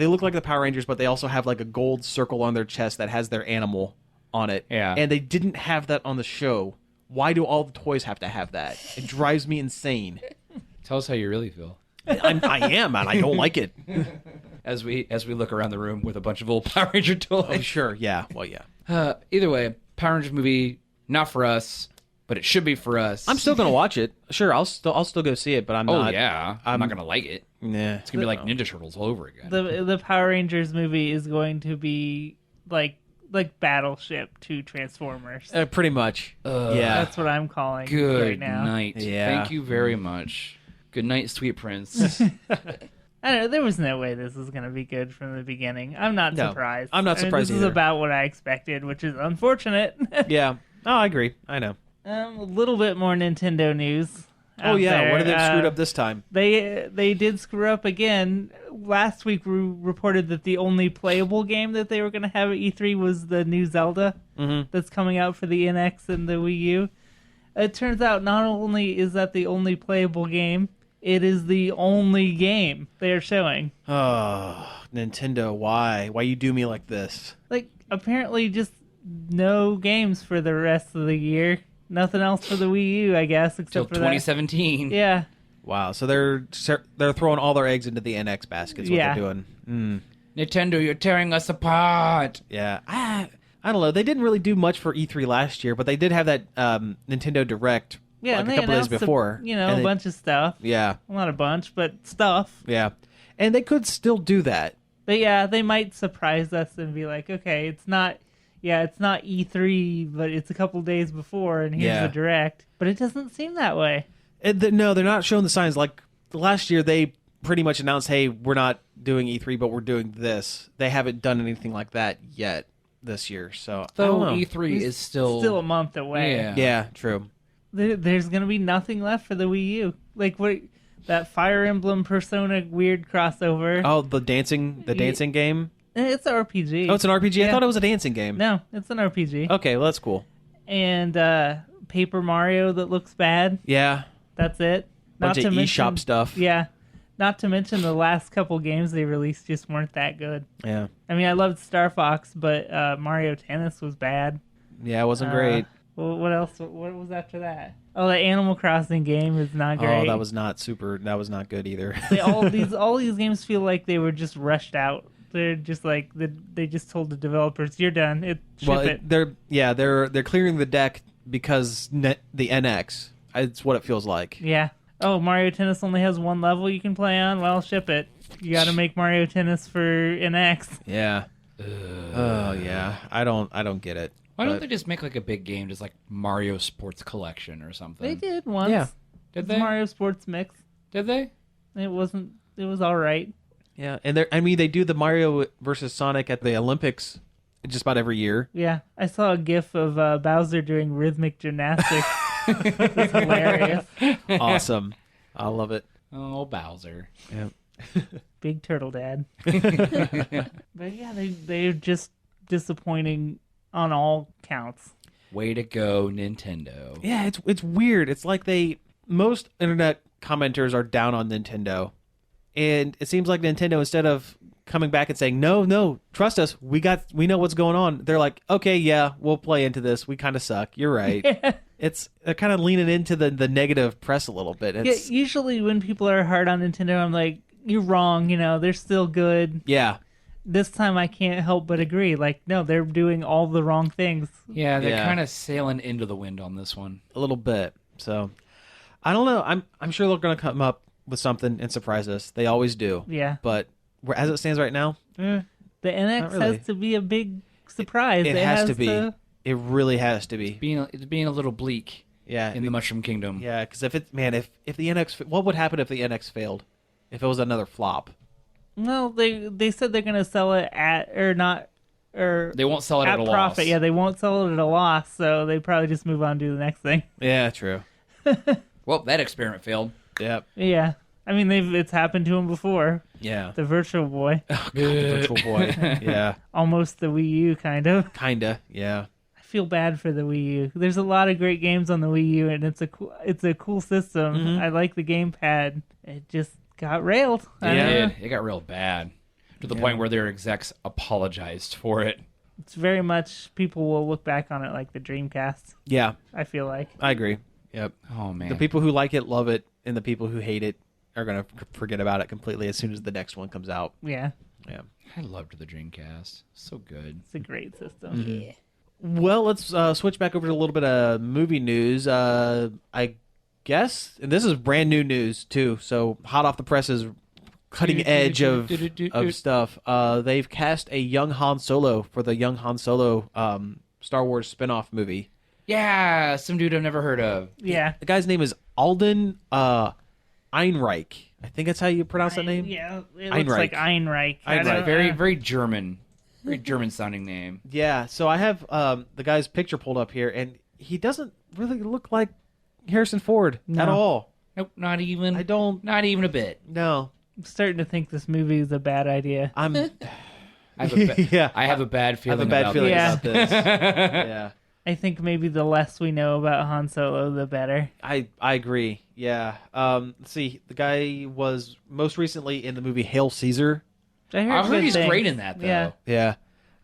look like the Power Rangers, but they also have like a gold circle on their chest that has their animal on it. Yeah. And they didn't have that on the show. Why do all the toys have to have that? It drives me insane. Tell us how you really feel. I am, and I don't like it. As we look around the room with a bunch of old Power Ranger toys. Oh, sure. Yeah. Well, yeah. Either way, Power Rangers movie, not for us, but it should be for us. I'm still gonna watch it. Sure, I'll still go see it, but I'm not. Yeah. I'm not gonna like it. Nah. It's gonna be like Ninja Turtles all over again. The Power Rangers movie is going to be like Battleship to Transformers. Pretty much. Yeah. That's what I'm calling Good right now. night. Yeah. Thank you very much. Good night, sweet prince. I don't know. There was no way this was going to be good from the beginning. I'm not No, surprised. I'm not surprised This either. is about what I expected, which is unfortunate. Yeah. Oh, I agree. I know. A little bit more Nintendo news. Oh out yeah. there. What have they screwed up this time? They did screw up again. Last week we reported that the only playable game that they were going to have at E3 was the new Zelda that's coming out for the NX and the Wii U. It turns out not only is that the only playable game, it is the only game they are showing. Oh, Nintendo, why? Why you do me like this? Like, apparently just no games for the rest of the year. Nothing else for the Wii U, I guess, except Till for that. 2017. Yeah. Wow. So they're throwing all their eggs into the NX basket. Is what Yeah. they're doing. Nintendo, you're tearing us apart. Yeah. I don't know. They didn't really do much for E3 last year, but they did have that Nintendo Direct. Yeah, like and a they couple days announced before. a And they- bunch of stuff. Yeah. Well, not a bunch, but stuff. Yeah. And they could still do that. But yeah, they might surprise us and be like, okay, it's not E3, but it's a couple days before, and here's Yeah. the Direct. But it doesn't seem that way. No, they're not showing the signs. Like last year, they pretty much announced, hey, we're not doing E3, but we're doing this. They haven't done anything like that yet this year. So, I don't Though know. E3 is still a month away. Yeah. Yeah, true. There's gonna be nothing left for the Wii U. Like what? That Fire Emblem Persona weird crossover. Oh, the dancing game? It's an RPG. Oh, it's an RPG? I Yeah. thought it was a dancing game. No, it's an RPG. Okay, well, that's cool. And Paper Mario that looks bad. Yeah. That's it. Bunch of eShop stuff. Yeah. Not to mention the last couple games they released just weren't that good. Yeah. I mean, I loved Star Fox, but Mario Tennis was bad. Yeah, it wasn't great. Well, what else? What was after that? Oh, the Animal Crossing game is not great. Oh, that was not good either. all these games feel like they were just rushed out. They're just like they just told the developers, "You're done. Ship it." They're clearing the deck because the NX. It's what it feels like. Yeah. Oh, Mario Tennis only has one level you can play on. Well, ship it. You got to make Mario Tennis for NX. Yeah. Oh yeah. I don't get it. Why don't But- they just make like a big game, just like Mario Sports Collection or something? They did once. Yeah. Did It's they? Mario Sports Mix. Did they? It wasn't. It was all right. Yeah, and they do the Mario versus Sonic at the Olympics just about every year. Yeah, I saw a GIF of Bowser doing rhythmic gymnastics. It's hilarious. Awesome. I love it. Oh, Bowser. Yeah. Big turtle dad. But yeah, they're just disappointing on all counts. Way to go, Nintendo. Yeah, it's weird. It's like most internet commenters are down on Nintendo. And it seems like Nintendo, instead of coming back and saying, no, trust us, we know what's going on. They're like, okay, yeah, we'll play into this. We kind of suck. You're right. it's kind of leaning into the negative press a little bit. It's, usually when people are hard on Nintendo, I'm like, you're wrong. They're still good. yeah. This time I can't help but agree. Like, no, they're doing all the wrong things. Yeah, they're Yeah. kind of sailing into the wind on this one. A little bit. So I don't know. I'm sure they're going to come up with something and surprise us. They always do. Yeah. But as it stands right now, The NX Not really. has to be a big surprise. it has to be. It really has to be. It's being a little bleak Yeah. in the Mushroom Kingdom. Yeah, because if the NX, what would happen if the NX failed? If it was another flop? Well, they said they're going to sell it at They won't sell it at a profit. loss. Yeah, they won't sell it at a loss, so they probably just move on to the next thing. Yeah, true. Well, that experiment failed. Yep. Yeah. I mean, it's happened to them before. Yeah. The Virtual Boy. Virtual Boy. Yeah. Almost the Wii U, kind of. Kinda. Yeah. I feel bad for the Wii U. There's a lot of great games on the Wii U, and it's a cool system. Mm-hmm. I like the gamepad. It just got railed. I Yeah. don't know. It got real bad to the point where their execs apologized for it. It's very much, people will look back on it like the Dreamcast, Yeah. I feel like. I agree. Yep. Oh man, The people who like it love it, and the people who hate it are gonna forget about it completely as soon as the next one comes out. Yeah, Yeah. I loved the Dreamcast. So good. it's a great system. Yeah. Well, let's switch back over to a little bit of movie news. I guess, and this is brand new news too. So hot off the presses, cutting edge of stuff. They've cast a young Han Solo for the young Han Solo Star Wars spinoff movie. Yeah, some dude I've never heard of. Yeah. The guy's name is Alden Einreich. I think that's how you pronounce that name. Yeah, it Einreich. looks like Einreich. I Einreich. don't- Very, very German. Very German sounding name. Yeah. So I have the guy's picture pulled up here, and he doesn't really look like Harrison Ford at No. all. Nope, not even. Not even a bit. No. I'm starting to think this movie is a bad idea. I'm. I have a Yeah. I have a bad I have feeling. a bad about feeling Yeah. about this. Yeah. I think maybe the less we know about Han Solo, the better. I agree. Yeah. Let's see. The guy was most recently in the movie Hail Caesar. I've heard good he's things. great in that though. Yeah. Yeah.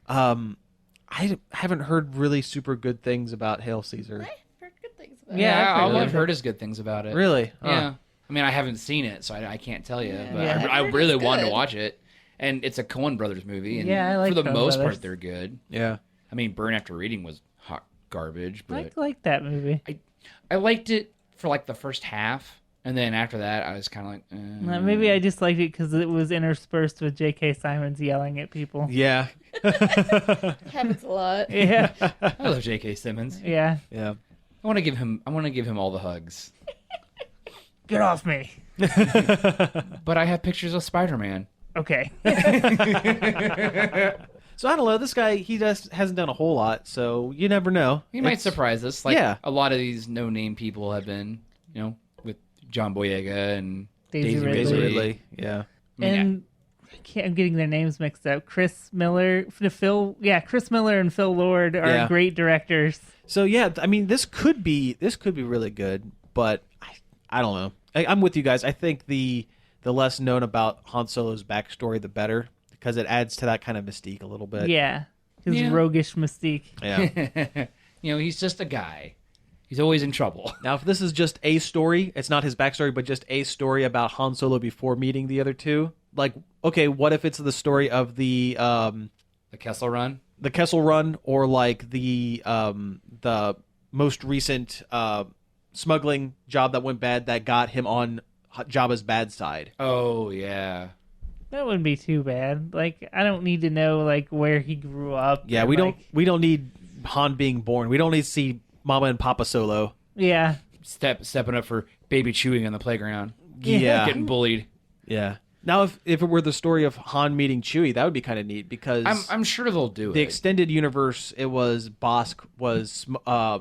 I haven't heard really super good things about Hail Caesar. I've heard good things about Yeah, it. I've all heard I've heard is good things about it. Really? Yeah. I mean, I haven't seen it, so I can't tell you. But Yeah. I I've heard really it's wanted to good. watch it. And it's a Coen Brothers movie. And Yeah, I like for the Coen most Brothers. part, they're good. Yeah. I mean, Burn After Reading was hot garbage, I but like that movie. I liked it for like the first half. And then after that, I was kind of like, Maybe I just liked it because it was interspersed with J.K. Simmons yelling at people. Yeah. Happens a lot. Yeah, I love J.K. Simmons. yeah. Yeah. I want to give him all the hugs. Get off me. But I have pictures of Spider-Man. Okay. So I don't know. This guy, he just hasn't done a whole lot, so you never know. He might It's- surprise us. Like Yeah. a lot of these no-name people have been, with John Boyega and Daisy Daisy Ridley. Daisy Ridley. Ridley. Yeah. I mean, And I'm getting their names mixed up. Chris Miller and Phil Lord are Yeah. great directors. So yeah, I mean, this could be really good, but I don't know. I'm with you guys. I think the less known about Han Solo's backstory, the better, because it adds to that kind of mystique a little bit. Yeah. His Yeah. roguish mystique. Yeah. he's just a guy. He's always in trouble. Now, if this is just a story, it's not his backstory, but just a story about Han Solo before meeting the other two. Like, okay, what if it's the story of the Kessel Run. Kessel Run, or like the most recent smuggling job that went bad that got him on Jabba's bad side? Oh yeah. That wouldn't be too bad. Like, I don't need to know like where he grew up. Yeah, and, we like, don't need Han being born. We don't need to see Mama and Papa Solo. Yeah. Stepping up for baby chewing on the playground, Yeah, getting bullied. yeah. Now, if it were the story of Han meeting Chewie, that would be kind of neat because I'm sure they'll do the it. extended universe, it was Bosk was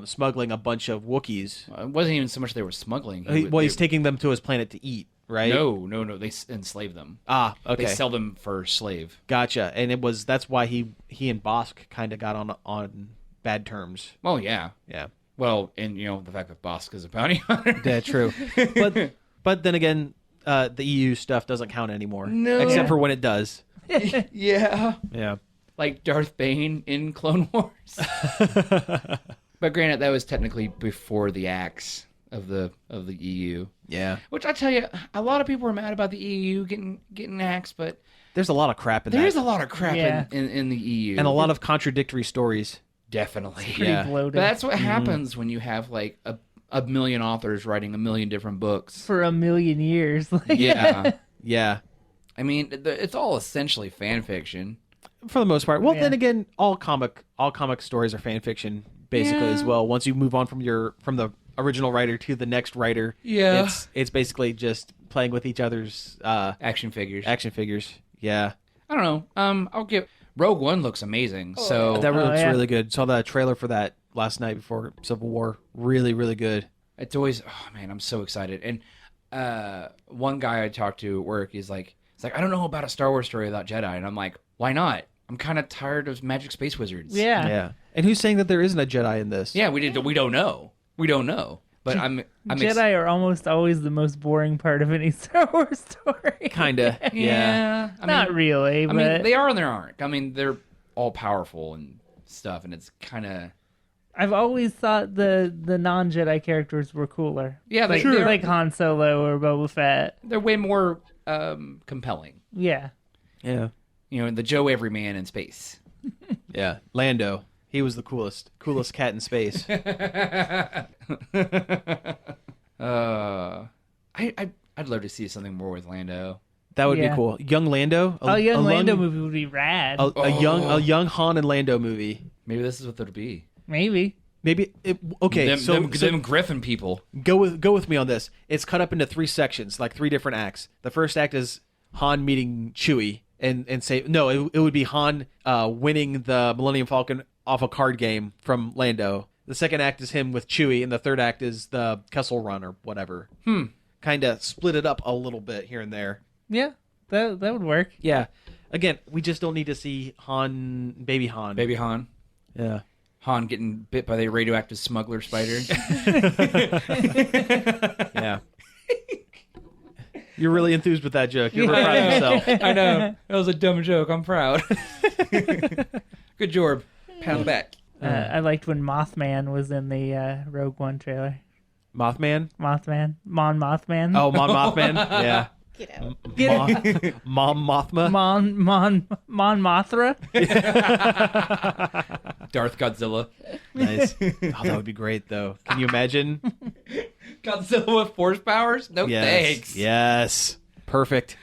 smuggling a bunch of Wookiees. It wasn't even so much they were smuggling. He's taking them to his planet to eat, right? No. They enslave them. Ah, okay. They sell them for slave. Gotcha. And that's why he and Bosk kind of got on bad terms. Oh yeah. Yeah. Well, and the fact that Bosk is a bounty hunter. Yeah, true. but then again, the EU stuff doesn't count anymore. No. Except for when it does. Yeah. Yeah. Like Darth Bane in Clone Wars. But granted, that was technically before the acts of the EU. Yeah. Which I tell you, a lot of people are mad about the EU getting axed, but There's a lot of crap in there that. is a lot of crap Yeah. in the EU. And a lot of contradictory stories. Definitely. Pretty Yeah. bloated. But that's what happens when you have like a million authors writing a million different books. For a million years. Like, Yeah. Yeah. I mean, it's all essentially fan fiction. For the most part. Well, Yeah. then again, all comic stories are fan fiction basically Yeah. as well. Once you move on from the original writer to the next writer, Yeah. it's basically just playing with each other's Action figures. action figures. Yeah. I don't know. I'll give Rogue One looks amazing. So That looks yeah. really good. Saw the trailer for that last night before Civil War. Really, really good. it's always, oh man, I'm so excited. And one guy I talked to at work is like, I don't know about a Star Wars story without Jedi, and I'm like, why not? I'm kind of tired of magic space wizards. Yeah. Yeah. And who's saying that there isn't a Jedi in this? Yeah, we don't know. We don't know. But I'm Jedi are almost always the most boring part of any Star Wars story. Kinda. Yeah. yeah. I Not mean, really, I but mean, they are and they aren't. I mean, they're all powerful and stuff, and it's kind of I've always thought the non-Jedi characters were cooler. yeah, Like, they're like Han Solo or Boba Fett. they're way more compelling. Yeah. Yeah. You know, the Joe Everyman in space. Yeah. Lando. He was the coolest cat in space. I'd love to see something more with Lando. That would Yeah. be cool. Young Lando. Young Lando movie would be rad. A young Han and Lando movie. Maybe this is what it'll be. Maybe. Maybe okay. Them Griffin people. Go with me on this. It's cut up into 3 sections, like 3 different acts. The first act is Han meeting Chewie and say no. It would be Han winning the Millennium Falcon off a card game from Lando. The second act is him with Chewie, and the third act is the Kessel Run or whatever. Kind of split it up a little bit here and there. Yeah. That would work. Yeah. Again, we just don't need to see Han, baby Han. Baby Han. Yeah. Han getting bit by the radioactive smuggler spider. Yeah. You're really enthused with that joke. You're really proud of yourself. I know. That was a dumb joke. I'm proud. Good job. Pat on the back. I liked when Mothman was in the Rogue One trailer. Mothman? Mothman. Mon Mothman. Oh, Mon Mothman? Yeah. Get out. Mom Mothma? Mon Mothra. Darth Godzilla. Nice. Oh, that would be great, though. Can you imagine? Godzilla with force powers? No Yes. thanks. Yes. Perfect.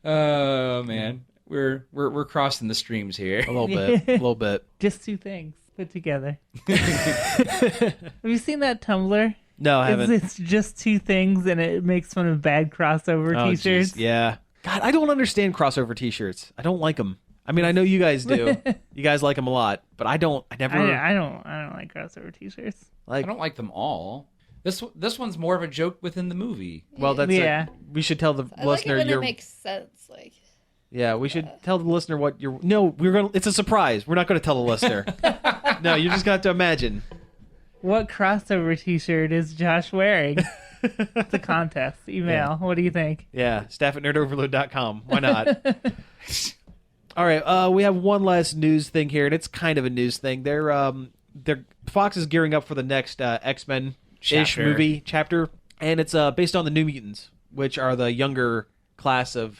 Oh man, we're crossing the streams here. A little bit. A little bit. Just 2 things put together. Have you seen that Tumblr? No, I haven't. It's just 2 things, and it makes fun of bad crossover Oh, T-shirts. jeez. Yeah. God, I don't understand crossover T-shirts. I don't like them. I mean, I know you guys do. You guys like them a lot, but I don't. I never I don't like crossover T-shirts. like. I don't like them all. This one's more of a joke within the movie. Well, that's Yeah. we should tell the I like it listener when you're. it makes sense. Like, Yeah, we should tell the listener what you're. No, we're gonna. It's a surprise. We're not gonna tell the listener. No, you're just gonna have to imagine. What crossover T-shirt is Josh wearing? It's a contest. Email. What do you think? Yeah, staff@nerdoverload.com. Why not? All right, we have one last news thing here, and it's kind of a news thing. They're Fox is gearing up for the next X-Men ish Chapter. movie chapter, and it's based on the New Mutants, which are the younger class of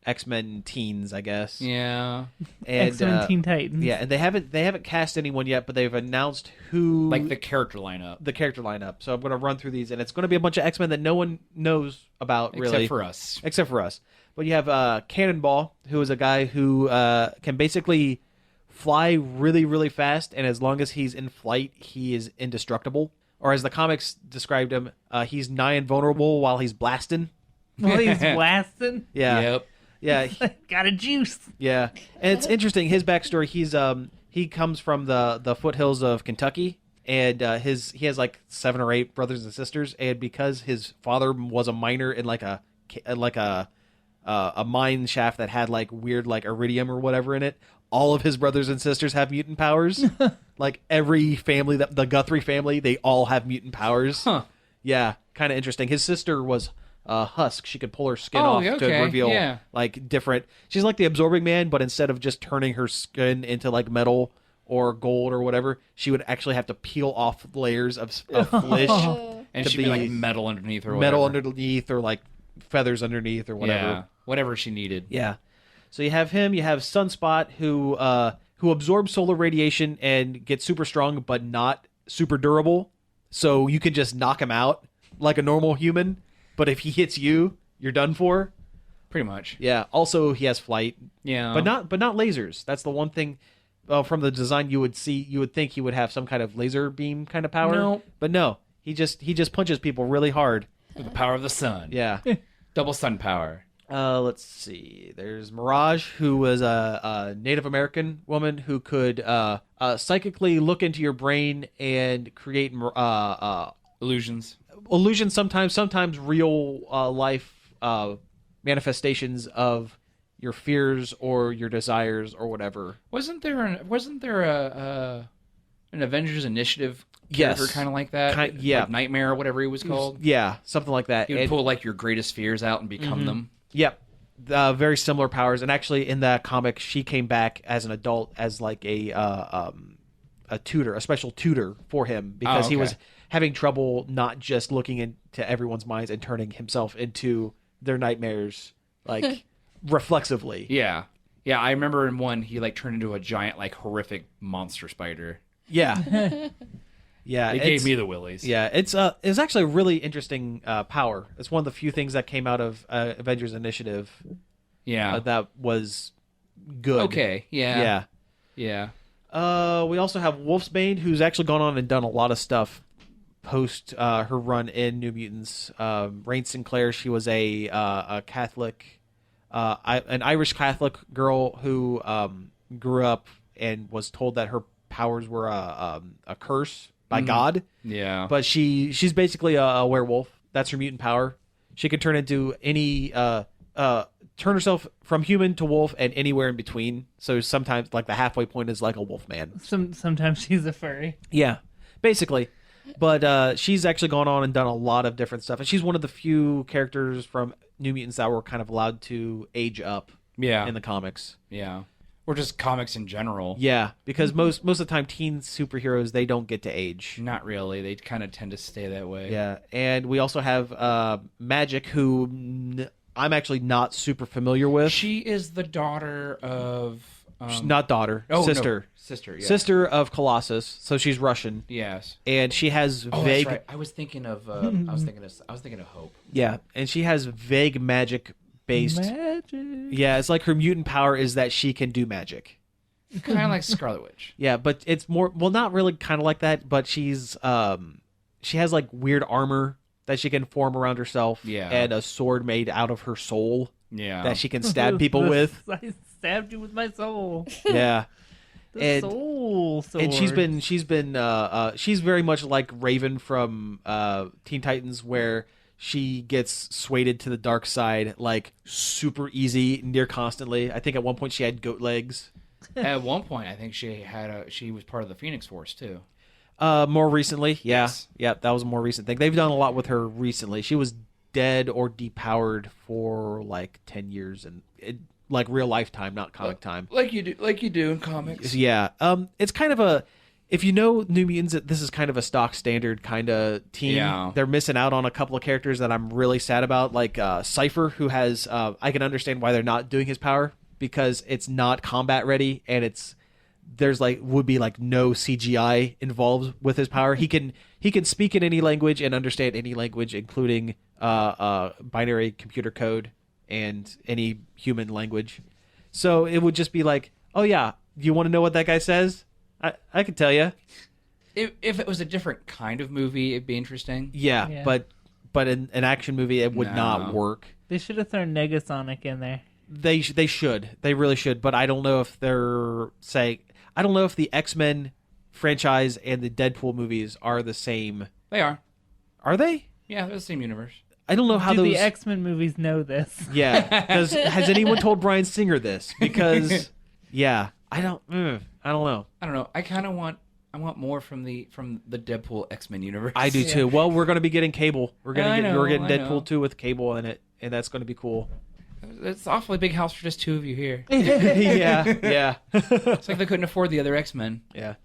X-Men teens, I guess. Yeah, And X-Men Teen Titans. yeah, and they haven't cast anyone yet, but they've announced who like the character lineup, the character lineup. So I'm going to run through these, and it's going to be a bunch of X-Men that no one knows about, really. except for us. But you have Cannonball, who is a guy who can basically fly really, really fast, and as long as he's in flight, he is indestructible. Or as the comics described him, he's nigh invulnerable while he's blasting. Well, he's blasting. Yeah, Yep. yeah, Got a juice. yeah. And it's interesting. His backstory: he comes from the foothills of Kentucky, and he has like 7 or 8 brothers and sisters, and because his father was a miner in like a mine shaft that had like weird like iridium or whatever in it, all of his brothers and sisters have mutant powers. Like every family, the Guthrie family, they all have mutant powers. Huh. Yeah, kind of interesting. His sister was husk. She could pull her skin Oh, off to okay, reveal yeah. like different. She's like the Absorbing Man, but instead of just turning her skin into like metal or gold or whatever, she would actually have to peel off layers of flesh. And to she'd be like metal underneath or whatever. metal underneath or like feathers underneath or whatever. Yeah, whatever she needed. Yeah. So you have him. You have Sunspot, who absorbs solar radiation and gets super strong, but not super durable. So you can just knock him out like a normal human. But if he hits you, you're done for. Pretty much. Yeah. Also, he has flight. Yeah. But not lasers. That's the one thing from the design you would see. You would think he would have some kind of laser beam kind of power. No. But no. He just punches people really hard. With the power of the sun. Yeah. Double sun power. Let's see. There's Mirage, who was a Native American woman who could psychically look into your brain and create Illusions. illusions. Sometimes real life manifestations of your fears or your desires or whatever. Wasn't there an Avengers Initiative character Yes. kind of like that? Yeah. Like Nightmare or whatever he was called? Yeah, something like that. He would And- pull like your greatest fears out and become them. Yep. Very similar powers, and actually in that comic, she came back as an adult as like a tutor, a special tutor for him because he okay. was having trouble not just looking into everyone's minds and turning himself into their nightmares, like reflexively. Yeah. Yeah, I remember in one he like turned into a giant like horrific monster spider. Yeah. Yeah. It gave me the willies. Yeah, it's actually a really interesting power. It's one of the few things that came out of Avengers Initiative Yeah. that was good. Okay. Yeah. Yeah. Yeah. We also have Wolfsbane, who's actually gone on and done a lot of stuff post her run in New Mutants. Rain Sinclair, she was a Catholic, an Irish Catholic girl who grew up and was told that her powers were a curse by God. Yeah. But she's basically a werewolf. That's her mutant power. She can turn into any turn herself from human to wolf and anywhere in between. So sometimes like the halfway point is like a wolf man. Sometimes she's a furry. Yeah, basically. But she's actually gone on and done a lot of different stuff. And she's one of the few characters from New Mutants that were kind of allowed to age up Yeah. in the comics. Yeah. Or just comics in general. Yeah, because most of the time teen superheroes, they don't get to age. Not really. They kind of tend to stay that way. Yeah, and we also have Magic, who I'm actually not super familiar with. She is the daughter of... She's not daughter, Oh, sister. No. Sister, yeah. Sister of Colossus, so she's Russian. Yes. And she has Oh, vague... that's right. I was thinking of I was thinking of Hope. Yeah, and she has vague magic-based... Magic. Yeah, it's like her mutant power is that she can do magic. Kind of like Scarlet Witch. Yeah, but it's more... Well, not really kind of like that, but she's... she has, like, weird armor that she can form around herself. Yeah. And a sword made out of her soul Yeah. that she can stab people with. I stabbed you with my soul. Yeah. The soul sword. And she's very much like Raven from Teen Titans, where she gets swayed to the dark side like super easy, near constantly. I think at one point she had goat legs. At one point, I think she was part of the Phoenix Force too. More recently, yeah, Yes. yeah, that was a more recent thing. They've done a lot with her recently. She was dead or depowered for like 10 years, and like real life time, not comic time. Like you do in comics. Yeah. It's kind of if you know New Mutants, this is kind of a stock standard kind of team. Yeah. They're missing out on a couple of characters that I'm really sad about, like Cypher, who has, I can understand why they're not doing his power, because it's not combat ready, and there's would be no CGI involved with his power. He can speak in any language and understand any language, including binary computer code and any human language. So it would just be like, oh yeah, do you want to know what that guy says? I can tell you. If it was a different kind of movie, it'd be interesting. Yeah. But in an action movie, it would not work. They should have thrown Negasonic in there. They should. They really should. But I don't know if they're saying. I don't know if the X-Men franchise and the Deadpool movies are the same. They are. Are they? Yeah, they're the same universe. I don't know how Do those. the X-Men movies know this? Yeah. Has anyone told Bryan Singer this? Because yeah, I don't know. I don't know. I kind of want I want more from the Deadpool X-Men universe. I do too. Well, we're going to be getting Cable. We're I getting know. Deadpool 2 with Cable in it, and that's going to be cool. It's an awfully big house for just two of you here. yeah. It's like they couldn't afford the other X-Men. Yeah.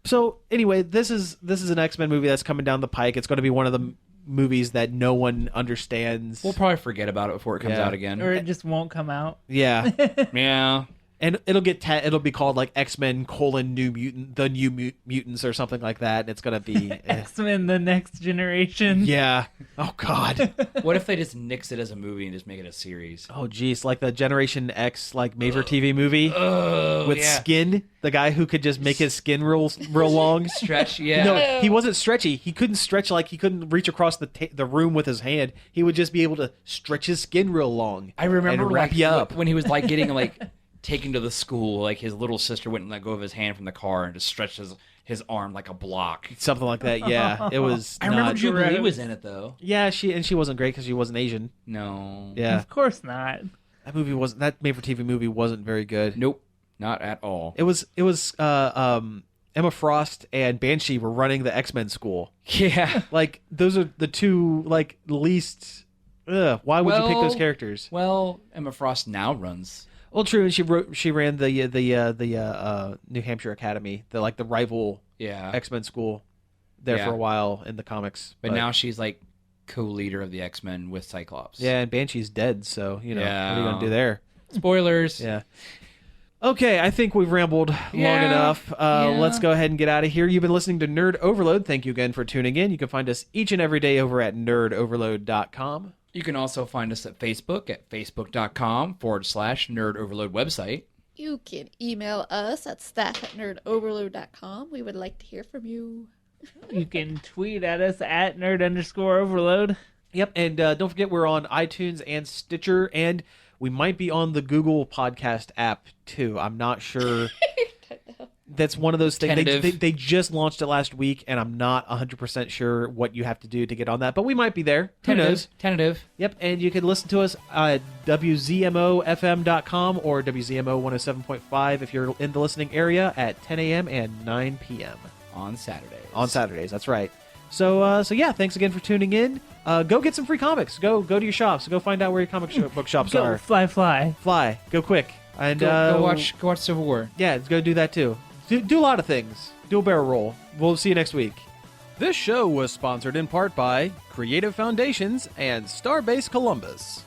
So anyway, this is an X-Men movie that's coming down the pike. It's going to be one of the movies that no one understands. We'll probably forget about it before it comes out again. Or it just won't come out. Yeah. Yeah. And it'll be called like X-Men : New Mutant, the New Mutants or something like that. And it's going to be X-Men: The Next Generation. Yeah. Oh God. What if they just nix it as a movie and just make it a series? Oh geez, like the Generation X like made-for-TV movie with yeah. Skin, the guy who could just make his skin real long. Stretch, yeah. No, he wasn't stretchy. He couldn't stretch like he couldn't reach across the room with his hand. He would just be able to stretch his skin real long. I remember and wrap like, you up when he was like getting like taken to the school, like his little sister wouldn't let go of his hand from the car and just stretched his arm like a block. Something like that. Yeah, it was. I remember not- Jubilee was in it though. Yeah, she wasn't great because she wasn't Asian. No. Yeah, Of course not. that made-for-TV movie wasn't very good. Nope. Not at all. It was Emma Frost and Banshee were running the X-Men school. Yeah. Like those are the two like least. Why would you pick those characters? Well, Emma Frost now runs. Well, true, and she ran the New Hampshire Academy, the rival X-Men school there for a while in the comics. But now she's like co-leader of the X-Men with Cyclops. Yeah, and Banshee's dead, so what are you gonna do there? Spoilers. Yeah. Okay, I think we've rambled long enough. Let's go ahead and get out of here. You've been listening to Nerd Overload. Thank you again for tuning in. You can find us each and every day over at nerdoverload.com. You can also find us at Facebook at facebook.com/Nerd Overload website. You can email us at staff@nerdoverload.com. We would like to hear from you. You can tweet at us at nerd_overload. Yep, and don't forget we're on iTunes and Stitcher, and we might be on the Google Podcast app too. I'm not sure. That's one of those things. They just launched it last week, and I'm not 100% sure what you have to do to get on that, but we might be there. Who knows? Tentative. Yep, and you can listen to us at WZMOFM.com or WZMO 107.5 if you're in the listening area at 10 a.m. and 9 p.m. On Saturdays. On Saturdays, that's right. So yeah, thanks again for tuning in. Go get some free comics. Go to your shops. Go find out where your book shops Go are. fly. Go quick. And go watch Civil War. Yeah, go do that too. Do a lot of things. Do a barrel roll. We'll see you next week. This show was sponsored in part by Creative Foundations and Starbase Columbus.